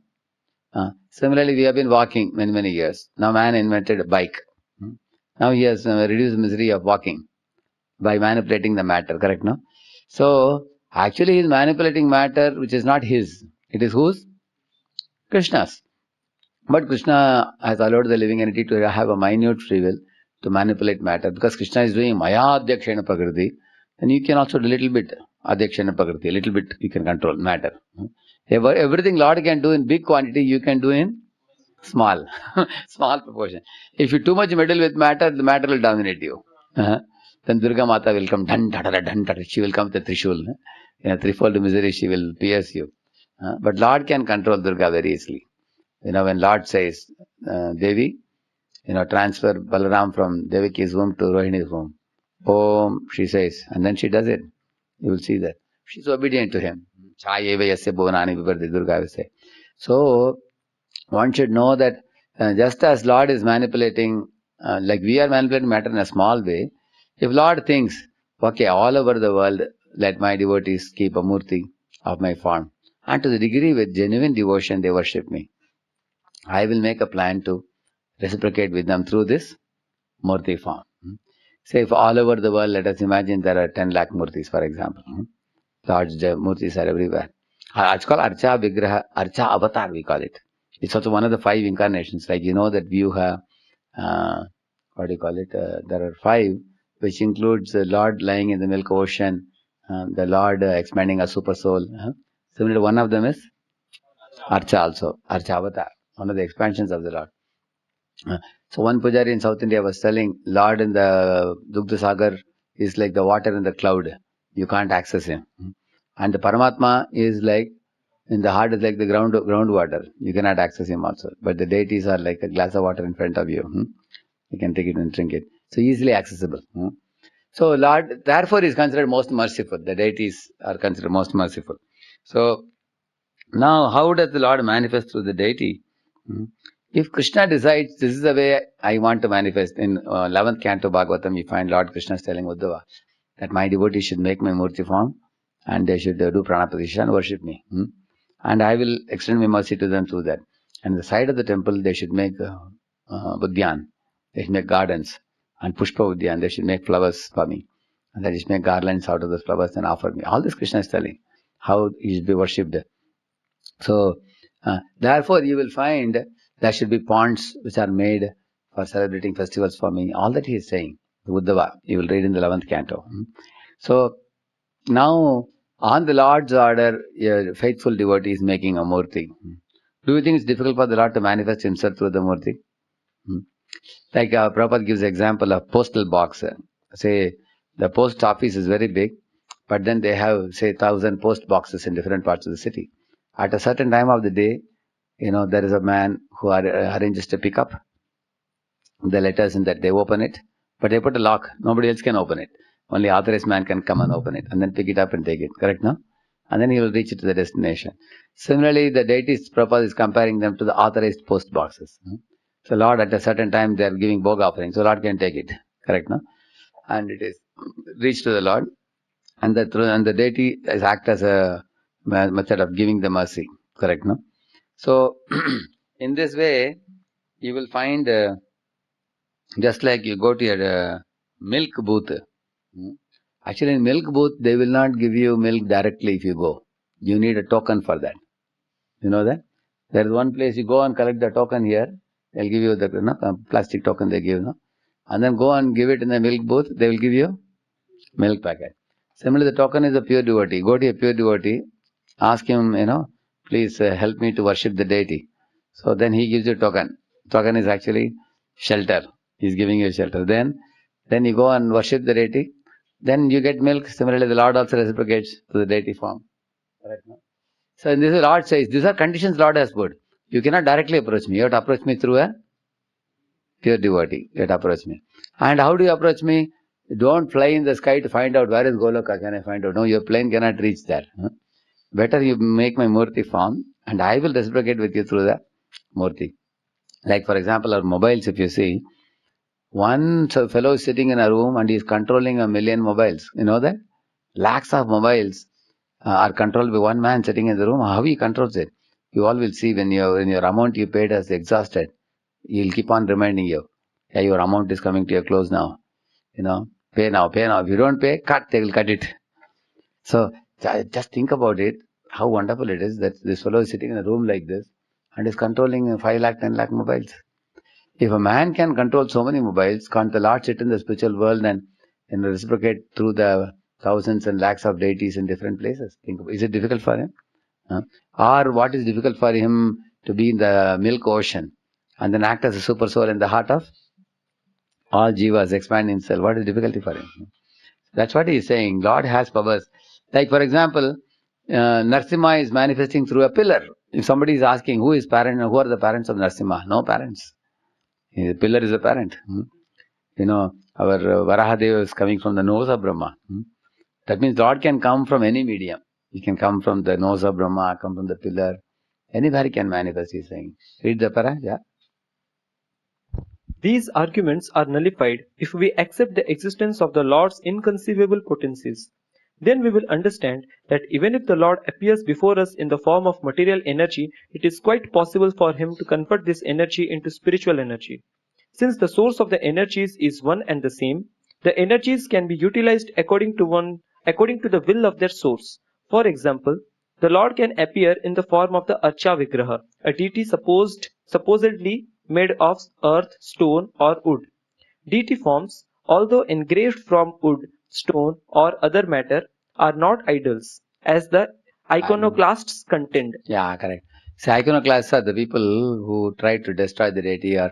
Similarly, we have been walking many years. Now man invented a bike. Now he has reduced the misery of walking by manipulating the matter. Correct, no? So, actually he is manipulating matter which is not his. It is whose? Krishna's. But Krishna has allowed the living entity to have a minute free will to manipulate matter. Because Krishna is doing Maya Adhyakshena Prakriti, then you can also do a little bit Adhyakshena Prakriti, a little bit you can control matter. Everything Lord can do in big quantity, you can do in small proportion. If you too much meddle with matter, the matter will dominate you. Then Durga Mata will come, she will come with a Trishul. In a threefold misery, she will pierce you. But Lord can control Durga very easily. When Lord says, Devi, transfer Balaram from Devaki's womb to Rohini's womb. Om, she says, and then she does it. You will see that. She's obedient to him. Chayeva yasya bhuvanani vivarti, Durga will say. So, one should know that just as Lord is manipulating, like we are manipulating matter in a small way, if Lord thinks, okay, all over the world, let my devotees keep a murti of my form, and to the degree with genuine devotion they worship me, I will make a plan to reciprocate with them through this murti form. Say if all over the world, let us imagine there are 10 lakh murtis, for example. Lord's murtis are everywhere. It's called Archa Vigraha, Archa Avatar we call it. It's also one of the 5 incarnations. Like that Vyuha, there are 5, which includes the Lord lying in the milk ocean, the Lord expanding a super soul. Similarly, one of them is Archa also, Archa Avatar, one of the expansions of the Lord. So one Pujari in South India was telling, Lord in the Dugdha Sagar is like the water in the cloud. You can't access him. And the Paramatma is like, in the heart is like the groundwater. You cannot access him also. But the deities are like a glass of water in front of you. You can take it and drink it. So easily accessible. So Lord, therefore, is considered most merciful. The deities are considered most merciful. So now, how does the Lord manifest through the deity? If Krishna decides, this is the way I want to manifest, in 11th canto Bhagavatam, you find Lord Krishna telling Uddhava that my devotees should make my murti form and they should do pranapratisha and worship me. And I will extend my mercy to them through that. And the side of the temple, they should make budhyan, they should make gardens, and pushpa budhyan, they should make flowers for me. And they should make garlands out of those flowers and offer me. All this Krishna is telling, how he should be worshipped. So, therefore, you will find there should be ponds which are made for celebrating festivals for me. All that he is saying, Uddhava, you will read in the 11th canto. So, now, on the Lord's order, a faithful devotee is making a murti. Do you think it's difficult for the Lord to manifest himself through the murti? Like Prabhupada gives example of postal box. Say, the post office is very big, but then they have, say, 1,000 post boxes in different parts of the city. At a certain time of the day, there is a man who arranges to pick up the letters and that they open it, but they put a lock. Nobody else can open it. Only authorized man can come and open it and then pick it up and take it. Correct, no? And then he will reach it to the destination. Similarly, the deities, Prabhupada is comparing them to the authorized post boxes. So Lord, at a certain time, they are giving bhog offering. So Lord can take it. Correct, no? And it is reached to the Lord. And the deity is act as a method of giving the mercy. Correct, no? So, in this way, you will find, just like you go to your milk booth. Actually, in milk booth, they will not give you milk directly if you go. You need a token for that. You know that? There is one place you go and collect the token here. They'll give you the plastic token they give. And then go and give it in the milk booth. They will give you milk packet. Similarly, the token is a pure devotee. Go to a pure devotee. Ask him, please help me to worship the deity. So then he gives you token. Token is actually shelter. He's giving you shelter. Then you go and worship the deity. Then you get milk. Similarly, the Lord also reciprocates to the deity form. Correct, no? So in this, the Lord says, these are conditions Lord has put. You cannot directly approach me. You have to approach me through a pure devotee. You have to approach me. And how do you approach me? Don't fly in the sky to find out where is Goloka. Can I find out? No, your plane cannot reach there. Better you make my murti form and I will reciprocate with you through the murti. Like for example, our mobiles, if you see, one fellow is sitting in a room and he is controlling 1,000,000 mobiles. You know that? Lakhs of mobiles are controlled by one man sitting in the room. How he controls it? You all will see when your amount you paid has exhausted. He'll keep on reminding you, hey, your amount is coming to your close now. Pay now, pay now. If you don't pay, they will cut it. So just think about it, how wonderful it is that this fellow is sitting in a room like this and is controlling 5 lakh, 10 lakh mobiles. If a man can control so many mobiles, can't the Lord sit in the spiritual world and reciprocate through the thousands and lakhs of deities in different places? Is it difficult for him? Or what is difficult for him to be in the milk ocean and then act as a super soul in the heart of all jivas, expand himself? What is difficulty for him? That's what he is saying. Lord has powers. Like for example, Narasimha is manifesting through a pillar. If somebody is asking who is parent, who are the parents of Narasimha? No parents. The pillar is a parent. Our Varahadeva is coming from the nose of Brahma. That means Lord can come from any medium. He can come from the nose of Brahma, come from the pillar. Anybody can manifest, he is saying. Read the para, yeah. These arguments are nullified if we accept the existence of the Lord's inconceivable potencies. Then we will understand that even if the Lord appears before us in the form of material energy, it is quite possible for him to convert this energy into spiritual energy. Since the source of the energies is one and the same, the energies can be utilized according to the will of their source. For example, the Lord can appear in the form of the Archa Vigraha, a deity supposedly made of earth, stone or wood. Deity forms, although engraved from wood, stone, or other matter, are not idols, as the iconoclasts contend. Yeah, correct. So iconoclasts are the people who try to destroy the deity, or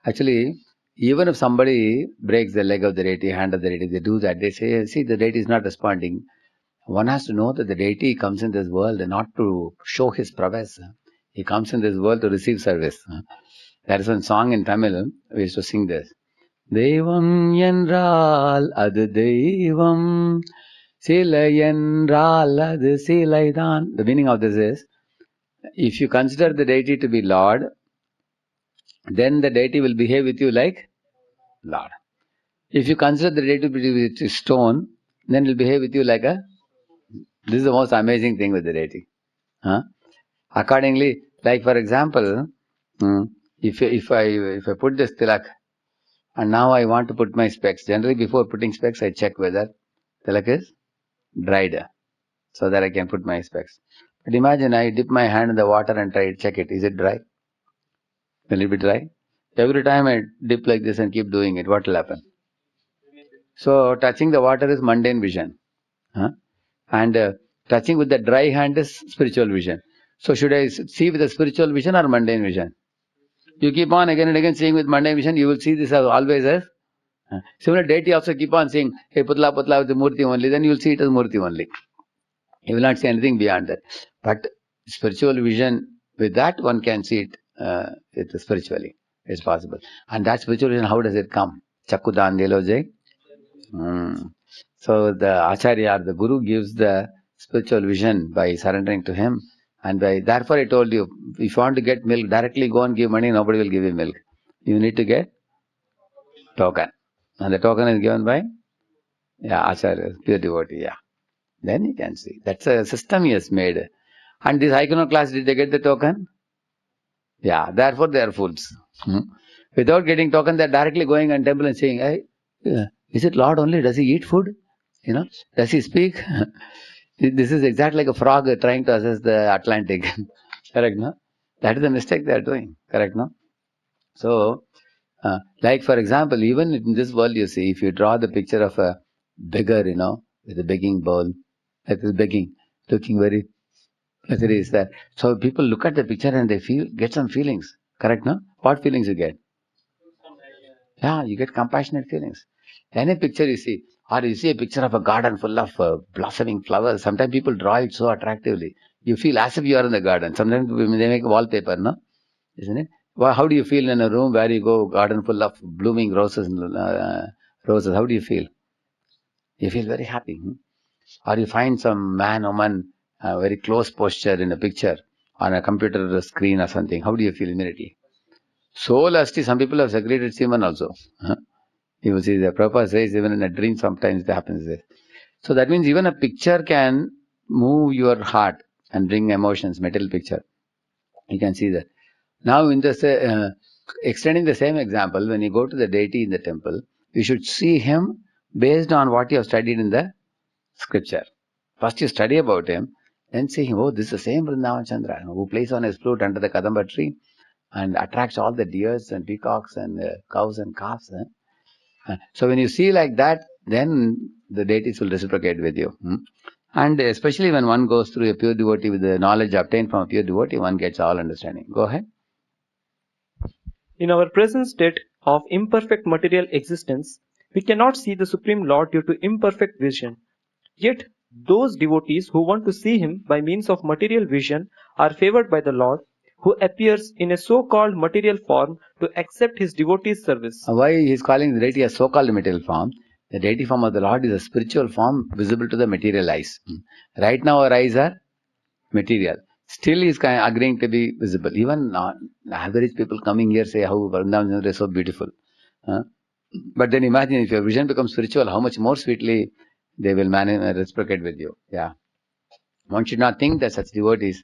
actually, even if somebody breaks the leg of the deity, hand of the deity, they do that. They say, see, the deity is not responding. One has to know that the deity comes in this world not to show his prowess. He comes in this world to receive service. There is one song in Tamil, we used to sing this. Devam yenral adu devam, silai yenral adu silaidan. The meaning of this is, if you consider the deity to be Lord, then the deity will behave with you like Lord. If you consider the deity to be stone, then it will behave with you like a... This is the most amazing thing with the deity. Accordingly, like for example, if I put this tilak and now I want to put my specs, generally before putting specs I check whether tilak is dried so that I can put my specs. But imagine I dip my hand in the water and try to check it. Is it dry? Will it be dry? Every time I dip like this and keep doing it, what will happen? So touching the water is mundane vision. And touching with the dry hand is spiritual vision. So should I see with the spiritual vision or mundane vision? You keep on again and again seeing with mundane vision, you will see this as always as... Similar deity also keep on saying, hey, Putla, Putla with the Murti only, then you will see it as Murti only. You will not see anything beyond that. But spiritual vision, with that one can see it spiritually. It's possible. And that spiritual vision, how does it come? Chakudan Deloje. So the Acharya or the Guru gives the spiritual vision by surrendering to him. And therefore I told you, if you want to get milk, directly go and give money, nobody will give you milk. You need to get token. And the token is given by Acharya, pure devotee. Then you can see. That's a system he has made. And this iconoclast, did they get the token? Therefore they are fools. Without getting token, they are directly going on temple and saying, hey, is it Lord only? Does he eat food? Does he speak? This is exactly like a frog trying to assess the Atlantic. Correct, no? That is the mistake they are doing. Correct, no? So, like for example, even in this world, you see, if you draw the picture of a beggar, with a begging bowl, like this begging, looking very... is there. So people look at the picture and they get some feelings. Correct, no? What feelings you get? You get compassionate feelings. Any picture you see, or you see a picture of a garden full of blossoming flowers, sometimes people draw it so attractively. You feel as if you are in the garden. Sometimes they make a wallpaper, no? Isn't it? Well, how do you feel in a room where you go, garden full of blooming roses? How do you feel? You feel very happy. Or you find some man, woman, very close posture in a picture on a computer screen or something. How do you feel immediately? So lusty, some people have secreted semen also. You will see the Prabhupada says even in a dream sometimes it happens there. So that means even a picture can move your heart and bring emotions, material picture. You can see that. Now in the extending the same example, when you go to the deity in the temple, you should see him based on what you have studied in the scripture. First you study about him, then see him, oh, this is the same Vrindavan Chandra who plays on his flute under the Kadamba tree and attracts all the deers and peacocks and cows and calves. So when you see like that, then the deities will reciprocate with you. And especially when one goes through a pure devotee with the knowledge obtained from a pure devotee, one gets all understanding. Go ahead. In our present state of imperfect material existence, we cannot see the Supreme Lord due to imperfect vision. Yet, those devotees who want to see him by means of material vision are favored by the Lord, who appears in a so-called material form to accept his devotee's service. Why he is calling the deity a so-called material form? The deity form of the Lord is a spiritual form visible to the material eyes. Right now our eyes are material. Still he is agreeing to be visible. Even average people coming here say how Vrindavan Chandra is so beautiful. But then imagine if your vision becomes spiritual, how much more sweetly they will reciprocate with you. One should not think that such devotees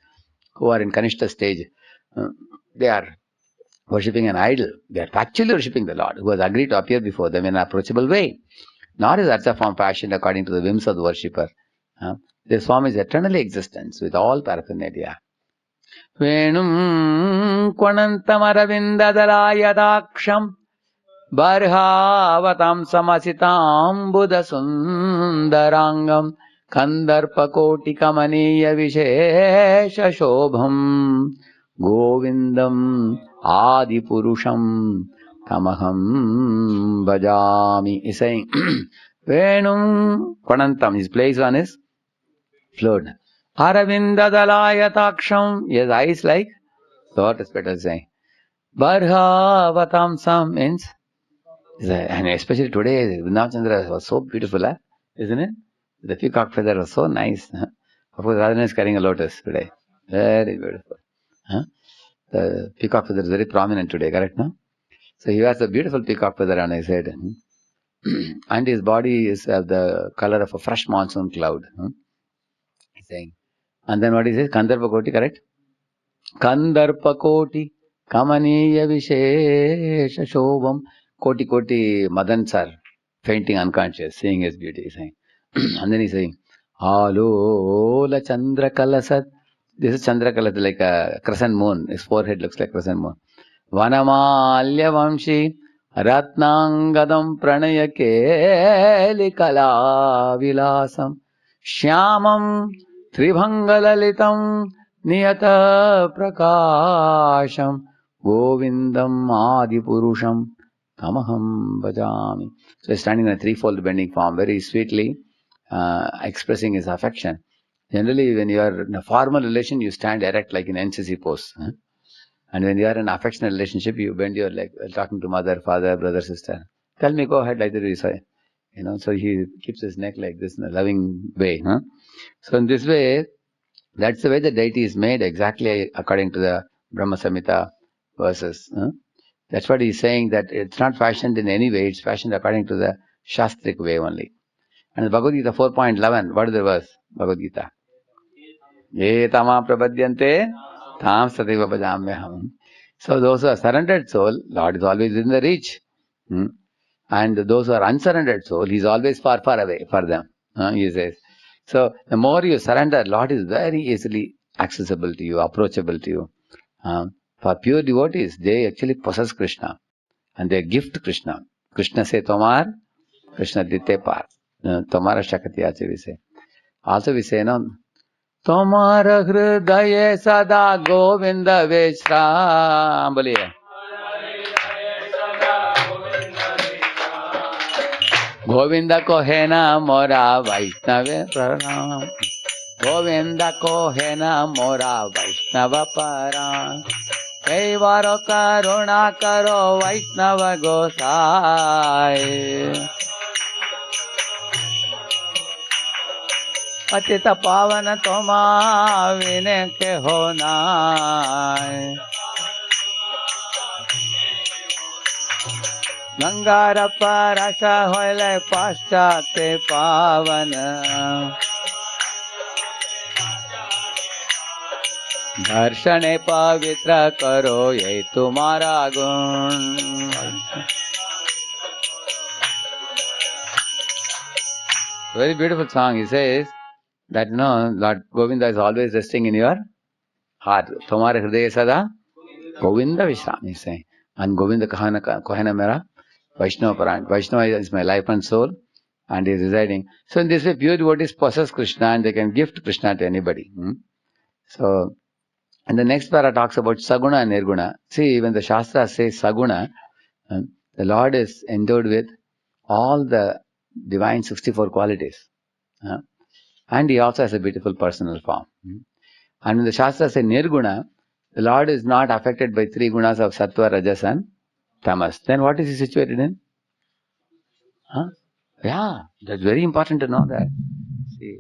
who are in Kanishta stage, they are worshipping an idol. They are actually worshipping the Lord, who has agreed to appear before them in an approachable way. Nor is Artha form fashioned according to the whims of the worshipper. This form is eternally existence with all paraphernalia. Venum Kwanantam Aravinda Dalayadaksham Barhavatam samasitam buddha sundarangam kandarpakoti kamaniya vishesha shobham govindam adipurusham tamaham bhajami. He's saying Venum Kvanantam, his place one is flute. Aravinda Dalayataaksham, his eyes like lotus petals saying. Barhavatam Sam means, and especially today, Vrindavan Chandra was so beautiful, isn't it? The peacock feather was so nice. Of course, Radheshyam is carrying a lotus today. Very beautiful. The peacock feather is very prominent today, correct? No? So he has a beautiful peacock feather on his head. And his body is the color of a fresh monsoon cloud. He's saying. And then what he says? Kandarpakoti, correct? Kandarpakoti kamaniya vishesha shobham. Koti Madans are fainting unconscious, seeing his beauty. He's saying. And then he's saying, Alola Chandra Kalasat. This is Chandra Kalasat, like a crescent moon. His forehead looks like crescent moon. Vanamalya Vamshi Ratnangadam Pranaya Keli Kala Vilasam Shyamam Tribhangalalitam Niyata Prakasham Govindam Adipurusham Tamaham Bhajami. So he's standing in a threefold bending form, very sweetly expressing his affection. Generally, when you are in a formal relation, you stand erect like in NCC pose. And when you are in an affectionate relationship, you bend your leg, talking to mother, father, brother, sister. Tell me, go ahead, like that you say. So he keeps his neck like this in a loving way. So in this way, that's the way the deity is made, exactly according to the Brahma Samhita verses. That's what he's saying, that it's not fashioned in any way, it's fashioned according to the Shastric way only. And the Bhagavad Gita 4.11, what is the verse? Bhagavad Gita. Ye tama prabhadyante tam sativa bhajamyaham. So those who are surrendered soul, Lord is always within the reach. And those who are unsurrendered soul, He is always far, far away for them. He says. So the more you surrender, Lord is very easily accessible to you, approachable to you. For pure devotees, they actually possess Krishna. And they gift Krishna. Krishna say Tomar, Krishna dite par. Tomara Shakati ache we say. Also we say, Tomar hridaye sada govinda vishram. Boliye. Govinda ko hai na mora Vaishnava pranam. Govinda ko hai na mora Vaishnava param. Kai varo karuna karo Vaishnava gosai. Patita pavana toma vine ke ho nai. Gangara parasha hoile paschate pavana. Darshane pavitra karo ye tumara gun. Very beautiful song. He says that Lord Govinda is always resting in your heart. Tomare hridaya sada Govinda Vishram, he's saying. And Govinda kohana mera Vaishnava Paran. Vaishnava is my life and soul, and he is residing. So in this way, pure devotees possess Krishna and they can gift Krishna to anybody. So, and the next para talks about Saguna and Nirguna. See, even the Shastra says Saguna, the Lord is endowed with all the divine 64 qualities. And he also has a beautiful personal form. And when the Shastra says Nirguna, the Lord is not affected by three gunas of Sattva, Rajas and Tamas. Then what is he situated in? Yeah, that's very important to know that. See.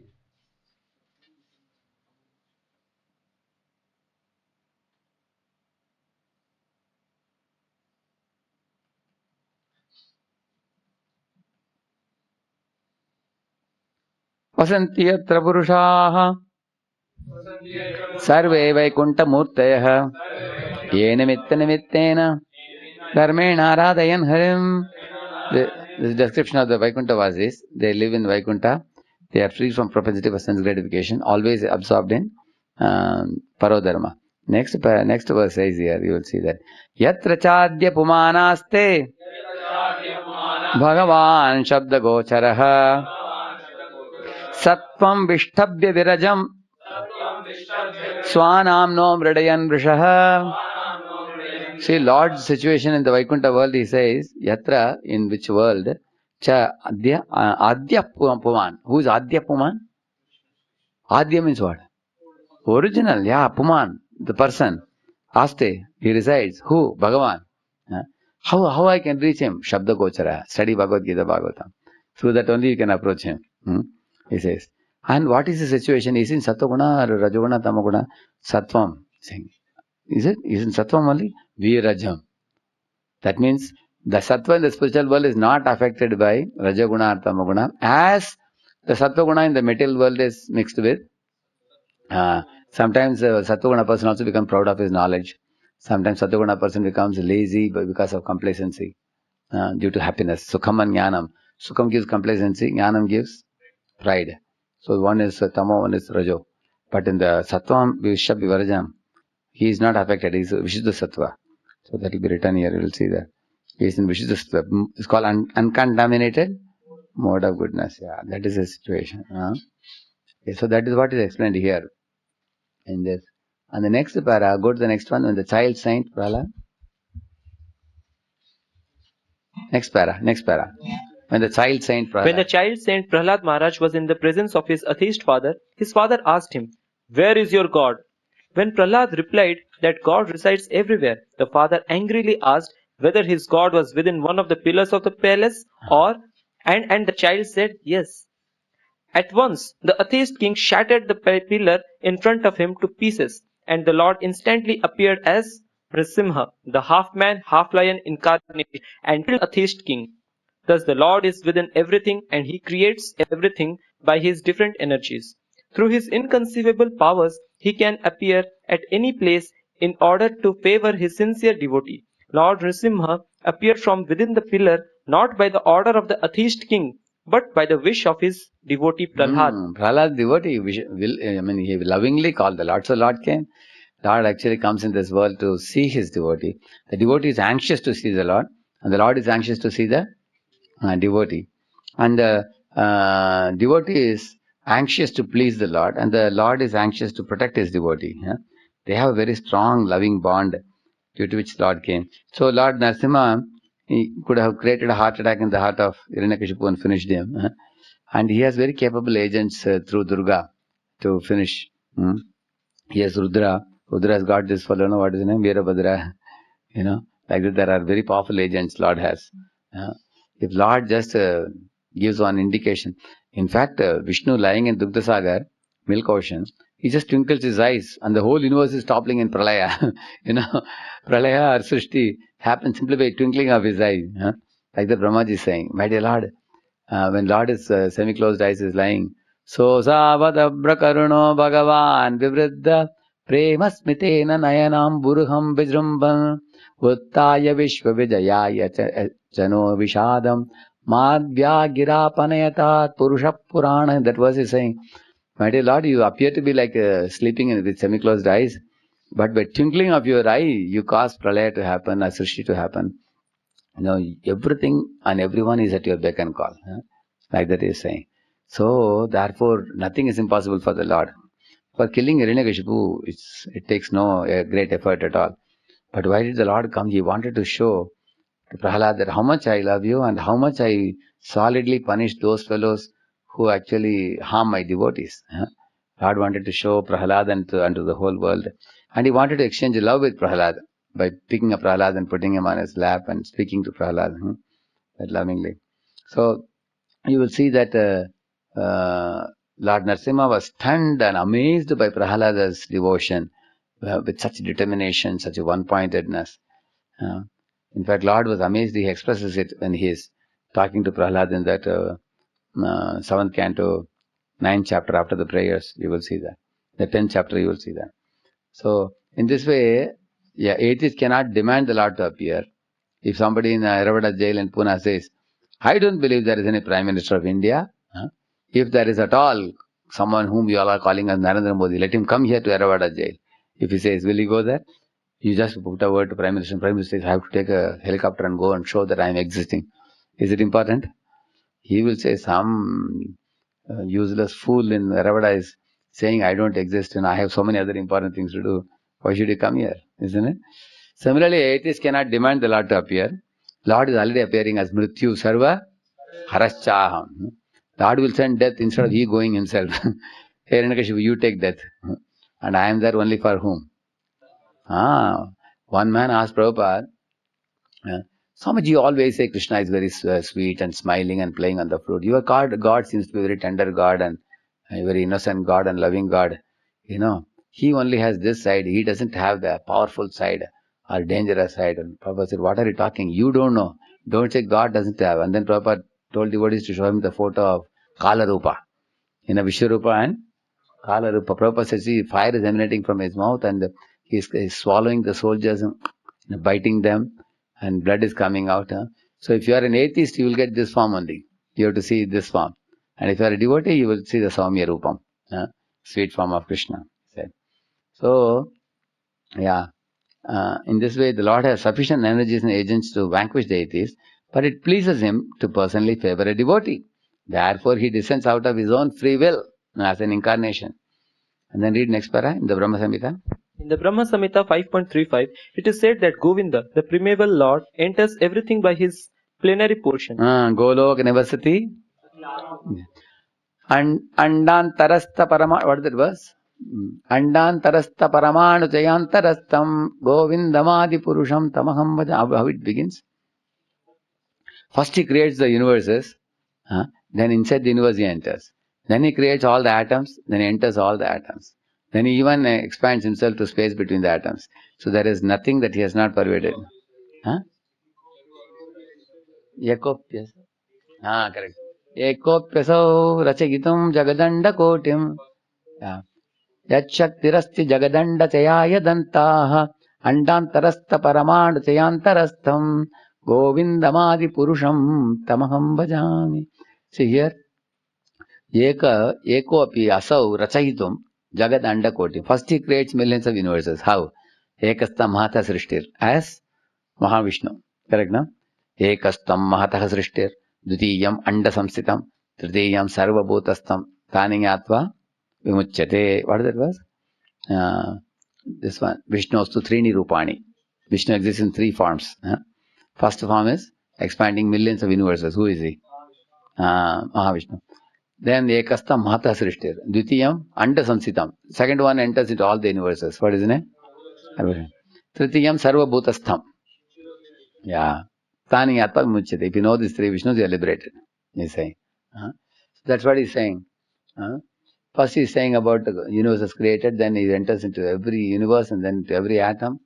Vasanti yatra purushaha sarve vaikunta murtayah yena mitta nimittena dharmena radhayan harim. The description of the Vaikuntha was this: they live in Vaikuntha, they are free from propensity for sense gratification, always absorbed in parodharma. Next verse says here, you will see that Yatra chadya pumanaste Bhagavan Shabda Gocharaha Sattvam Vishtabhya Virajam Swanam no Mridayan Vrishaha. See, Lord's situation in the Vaikuntha world, he says, Yatra, in which world? Cha Adya Puman. Who is Adya Puman? Adya means what? Original, yeah, Puman, the person. Aste, he resides. Who? Bhagavan. How I can reach him? Shabda Gochara. Study Bhagavad Gita Bhagavatam. Through that only you can approach him. He says. And what is the situation? Is in Sattva-guna or Rajoguna, Tamaguna? Sattvam. Is it? Is in Sattvam only? Virajam. That means the Sattva in the spiritual world is not affected by Rajaguna or Tamaguna, as the Sattva-guna in the material world is mixed with. Sometimes a Sattva-guna person also becomes proud of his knowledge. Sometimes Sattva-guna person becomes lazy because of complacency, due to happiness. Sukham and Jnanam. Sukham gives complacency, Jnanam gives pride. So one is Tamo, one is Rajo. But in the Sattvam, Vishab Vivarajam, he is not affected. He is Vishuddha Sattva. So that will be written here. You will see that. He is in Vishuddha Sattva. It's called uncontaminated mode of goodness. Yeah, that is the situation. Okay, so that is what is explained here in this. And the next para, go to the next one, when the child saint Prahlad. Next para. When the child saint Prahlad. When the child Saint Prahlad Maharaj was in the presence of his atheist father, his father asked him, "Where is your God?" When Prahlad replied that God resides everywhere, the father angrily asked whether his God was within one of the pillars of the palace and the child said yes. At once, the atheist king shattered the pillar in front of him to pieces, and the Lord instantly appeared as Nrsimha, the half-man, half-lion incarnation, and killed the atheist king. Thus the Lord is within everything, and he creates everything by his different energies. Through his inconceivable powers, he can appear at any place in order to favor his sincere devotee. Lord Nrsimha appeared from within the pillar, not by the order of the atheist king, but by the wish of his devotee Prahlad. Prahlad devotee, he lovingly called the Lord. So Lord came. Lord actually comes in this world to see his devotee. The devotee is anxious to see the Lord, and the Lord is anxious to see the devotee. And the devotee is anxious to please the Lord, and the Lord is anxious to protect his devotee. They have a very strong, loving bond, due to which Lord came. So Lord Narasimha, he could have created a heart attack in the heart of Hiranyakashipu and finished him. And he has very capable agents through Durga to finish. He has Rudra. Rudra has got this fellow, what is his name? Veerabhadra. Like that there are very powerful agents Lord has. If Lord just gives one indication. In fact, Vishnu lying in Dugdhasagar, milk ocean, he just twinkles his eyes and the whole universe is toppling in Pralaya. Pralaya or Srishti happens simply by twinkling of his eyes. Like the Brahmaji is saying, my dear Lord, when Lord is semi-closed eyes is lying, so savadabra karuno bhagavan vivriddha prema smitena nayanam buruham vijrumban uttaya vishva vijayaya jano vishadam madhya gira panayatat purusha purana. That verse is saying, my dear Lord, you appear to be like sleeping with semi-closed eyes, but by twinkling of your eye, you cause pralaya to happen, asrishti to happen. Everything and everyone is at your beck and call. Like that he is saying. So, therefore, nothing is impossible for the Lord. For killing Hiranyakashipu, it takes no great effort at all. But why did the Lord come? He wanted to show to Prahlad that how much I love you and how much I solidly punish those fellows who actually harm my devotees. Lord wanted to show Prahlad and to the whole world. And he wanted to exchange love with Prahlad by picking up Prahlad and putting him on his lap and speaking to Prahlad that lovingly. So, you will see that Lord Narasimha was stunned and amazed by Prahlada's devotion with such determination, such a one-pointedness. In fact, Lord was amazed. He expresses it when he is talking to Prahlad in that 7th canto, 9th chapter after the prayers. You will see that. The 10th chapter, you will see that. So, in this way, atheists cannot demand the Lord to appear. If somebody in Eravada jail in Pune says, I don't believe there is any Prime Minister of India. If there is at all someone whom you all are calling as Narendra Modi, let him come here to Eravada jail. If he says, will he go there? You just put a word to Prime Minister. Prime Minister says, I have to take a helicopter and go and show that I am existing. Is it important? He will say some useless fool in Ravada is saying, I don't exist and I have so many other important things to do. Why should you come here? Isn't it? Similarly, atheists cannot demand the Lord to appear. Lord is already appearing as Mrityu Sarva Haraschaham. Lord will send death instead of he going himself. Hey, Hiranyakashipu, you take death. And I am there only for whom? One man asked Prabhupada, Swamiji always say Krishna is very sweet and smiling and playing on the flute. Your God seems to be a very tender God and a very innocent God and loving God. He only has this side. He doesn't have the powerful side or dangerous side. And Prabhupada said, what are you talking? You don't know. Don't say God doesn't have. And then Prabhupada told devotees to show him the photo of Kalarupa. Vishwarupa and Kalarupa. Prabhupada says, see, fire is emanating from his mouth and he's swallowing the soldiers and biting them and blood is coming out. So if you are an atheist, you will get this form only. You have to see this form. And if you are a devotee, you will see the Saumya Rupam, sweet form of Krishna. So, in this way, the Lord has sufficient energies and agents to vanquish the atheist, but it pleases him to personally favor a devotee. Therefore, he descends out of his own free will as an incarnation. And then read next para in the Brahma Samhita. In the Brahma Samhita 5.35, it is said that Govinda, the primeval Lord, enters everything by his plenary portion. Golok Nivasati. Andantarastha Parama. What is that verse? Andantarastha Paramanu Jayantarastham Govindamadi Purusham Tamaham Bhaja. How it begins? First he creates the universes, then inside the universe he enters. Then he creates all the atoms, then he enters all the atoms. Then he even expands himself to space between the atoms. So there is nothing that he has not pervaded. Ekopyas. Correct. Ekopyaso rachagitum jagadanda kotim. Yachaktirasti jagadanda chayaya dantaha. Andantarastha paramanu chayantarastham. Govindamadi purusham tamaham bhajami. See here. Eko api asau rachayitum jagad anda koti. First he creates millions of universes. How? Ekastam mahata srishtir. As Mahavishnu. Correct, no? Ekastam mahata srishtir. Dvitiyam anda samsitam. Tritiyam sarva bhutastam. Taninyatva vimuchyate. What that was? This one. Vishnu astu trini rupani. Vishnu exists in three forms. First form is expanding millions of universes. Who is he? Mahavishnu. Then Ekastam Mahata Srishtir. Dvitiyam Anda Samsitam. Second one enters into all the universes. What is the name? Tritiyam Sarva Bhutastham. Tani Atma Muchyate. If you know these three Vishnus, you are liberated. He's saying. So that's what he's saying. First he's saying about the universe is created, then he enters into every universe and then into every atom.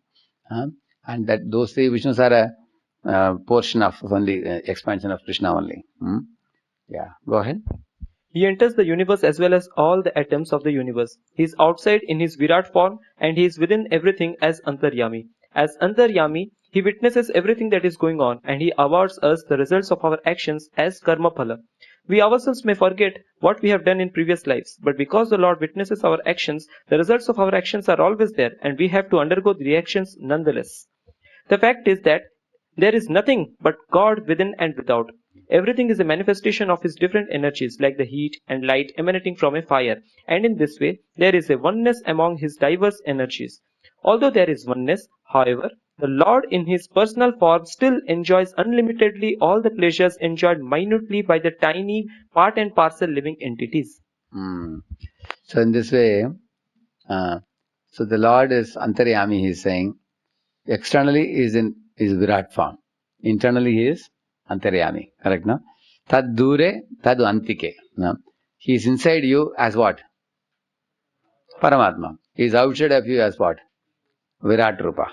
And that those three Vishnus are a portion of only expansion of Krishna only. Go ahead. He enters the universe as well as all the atoms of the universe. He is outside in his Virat form and he is within everything as Antaryami. As Antaryami, he witnesses everything that is going on and he awards us the results of our actions as Karma Phala. We ourselves may forget what we have done in previous lives, but because the Lord witnesses our actions, the results of our actions are always there and we have to undergo the reactions nonetheless. The fact is that there is nothing but God within and without. Everything is a manifestation of his different energies like the heat and light emanating from a fire, and in this way there is a oneness among his diverse energies. Although there is oneness, however, the Lord in his personal form still enjoys unlimitedly all the pleasures enjoyed minutely by the tiny part and parcel living entities. So in this way, so the Lord is Antaryami, he is saying. Externally is in his Virat form. Internally he is Antaryami. Correct, no? Tad dure, tad antike. No? He is inside you as what? Paramatma. He is outside of you as what? Virat Rupa.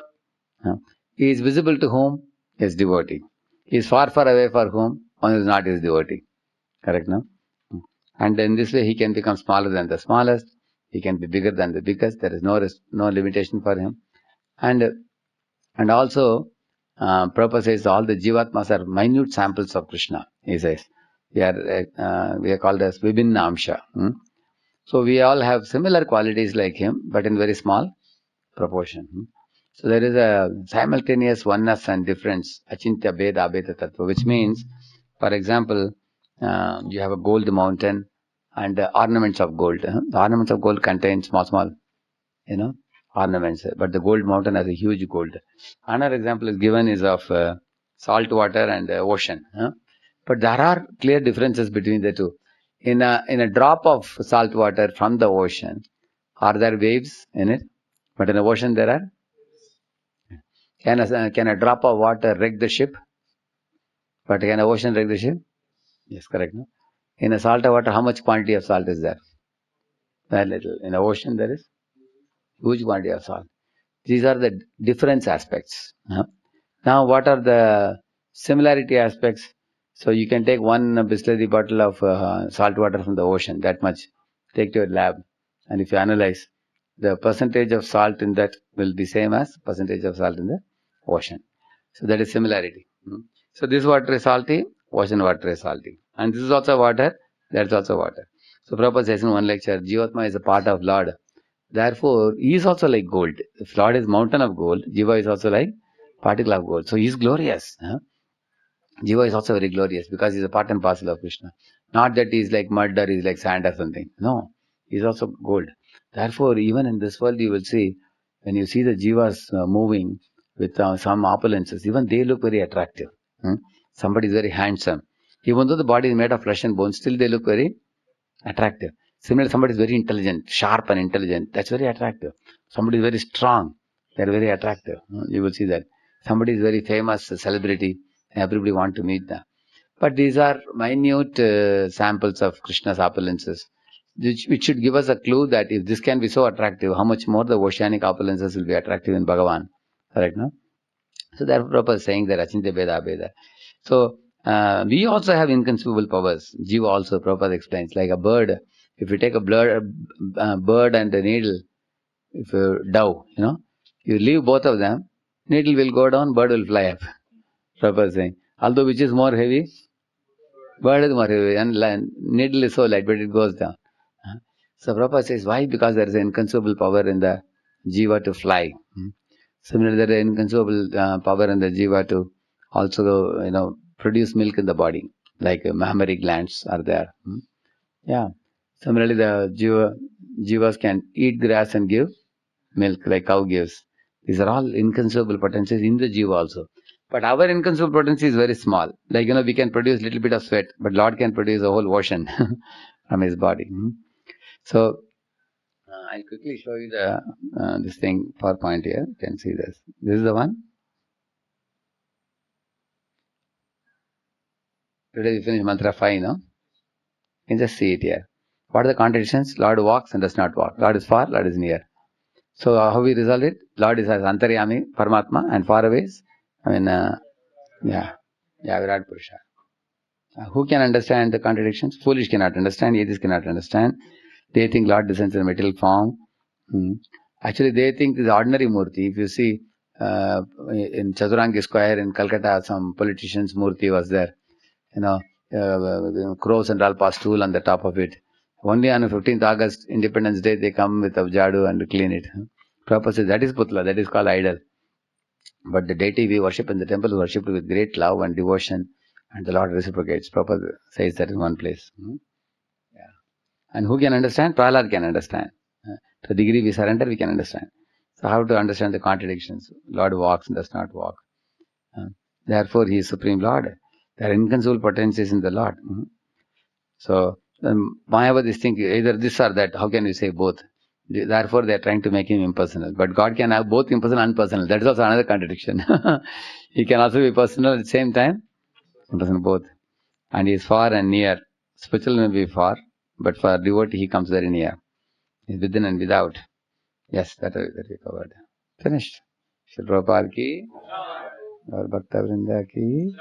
No? He is visible to whom? His devotee. He is far, far away for whom? One is not his devotee. Correct, no? And in this way he can become smaller than the smallest. He can be bigger than the biggest. There is no limitation for him. And also, Prabhupada says all the Jivatmas are minute samples of Krishna. He says we are called as Vibhinna Amsha. So we all have similar qualities like him, but in very small proportion. So there is a simultaneous oneness and difference, Achintya Beda Abheda Tattva, which means For example, you have a gold mountain and ornaments of gold. The ornaments of gold contain small, ornaments, but the gold mountain has a huge gold. Another example is given is of salt water and ocean. But there are clear differences between the two. In a drop of salt water from the ocean, are there waves in it? But in the ocean there are. Can a drop of water wreck the ship? But can the ocean wreck the ship? Yes, correct. No? In a salt water, how much quantity of salt is there? Very little. In the ocean, there is huge quantity of salt. These are the difference aspects. Now, what are the similarity aspects? So you can take one Bisleri bottle of salt water from the ocean, that much, take to your lab, and if you analyze, the percentage of salt in that will be same as percentage of salt in the ocean. So that is similarity. So this water is salty, ocean water is salty, and this is also water, that is also water. So Prabhupada says in one lecture, Jivatma is a part of Lord. Therefore, he is also like gold. If Lord is mountain of gold, Jiva is also like particle of gold. So he is glorious. Jiva is also very glorious because he is a part and parcel of Krishna. Not that he is like mud or he is like sand or something. No, he is also gold. Therefore, even in this world, you will see, when you see the Jivas moving with some opulences, even they look very attractive. Somebody is very handsome. Even though the body is made of flesh and bone, still they look very attractive. Similarly, somebody is very intelligent, sharp and intelligent. That's very attractive. Somebody is very strong. They're very attractive. You will see that. Somebody is very famous, a celebrity. Everybody want to meet them. But these are minute samples of Krishna's opulences, which should give us a clue that if this can be so attractive, how much more the oceanic opulences will be attractive in Bhagavan. Correct, no? So therefore, Prabhupada is saying that Achintya Beda Abheda. So we also have inconceivable powers. Jiva also, Prabhupada explains, like a bird. If you take a bird and a needle, if you dove, you leave both of them, needle will go down, bird will fly up. Prabhupada is saying, although which is more heavy? Bird is more heavy, and needle is so light, but it goes down. So Prabhupada says, why? Because there is an inconceivable power in the jiva to fly. Similarly, there is inconceivable power in the jiva to also, produce milk in the body, like mammary glands are there. Yeah. Similarly, the jivas can eat grass and give milk, like cow gives. These are all inconceivable potencies in the jiva also. But our inconceivable potency is very small. Like, we can produce little bit of sweat, but Lord can produce a whole ocean from his body. So, I'll quickly show you the this thing, PowerPoint here. You can see this. This is the one. Today we finish mantra 5, no? You can just see it here. What are the contradictions? Lord walks and does not walk. Lord is far, Lord is near. So how we resolve it? Lord is as Antaryami, Paramatma, and far away is, Virat Purusha. Who can understand the contradictions? Foolish cannot understand, atheists cannot understand. They think Lord descends in a material form. Actually, they think this ordinary murti. If you see in Chaturangi Square in Calcutta, some politician's murti was there. Crows and all pass stool on the top of it. Only on 15th August, Independence Day, they come with a jadu and clean it. Prabhupada says that is putla, that is called idol. But the deity we worship in the temple is worshipped with great love and devotion, and the Lord reciprocates. Prabhupada says that in one place. Yeah. And who can understand? Prahlad can understand. To the degree we surrender, we can understand. So how to understand the contradictions? Lord walks and does not walk. Therefore, He is Supreme Lord. There are inconceivable potencies in the Lord. So, Mayavadis think either this or that. How can you say both? Therefore, they are trying to make Him impersonal. But God can have both impersonal and personal. That is also another contradiction. He can also be personal at the same time. Impersonal both. And He is far and near. Spiritual may be far, but for devotee, He comes very near. He is within and without. Yes, that we covered. Finished. Shri Prabhupada ki, और भक्त वृंदा की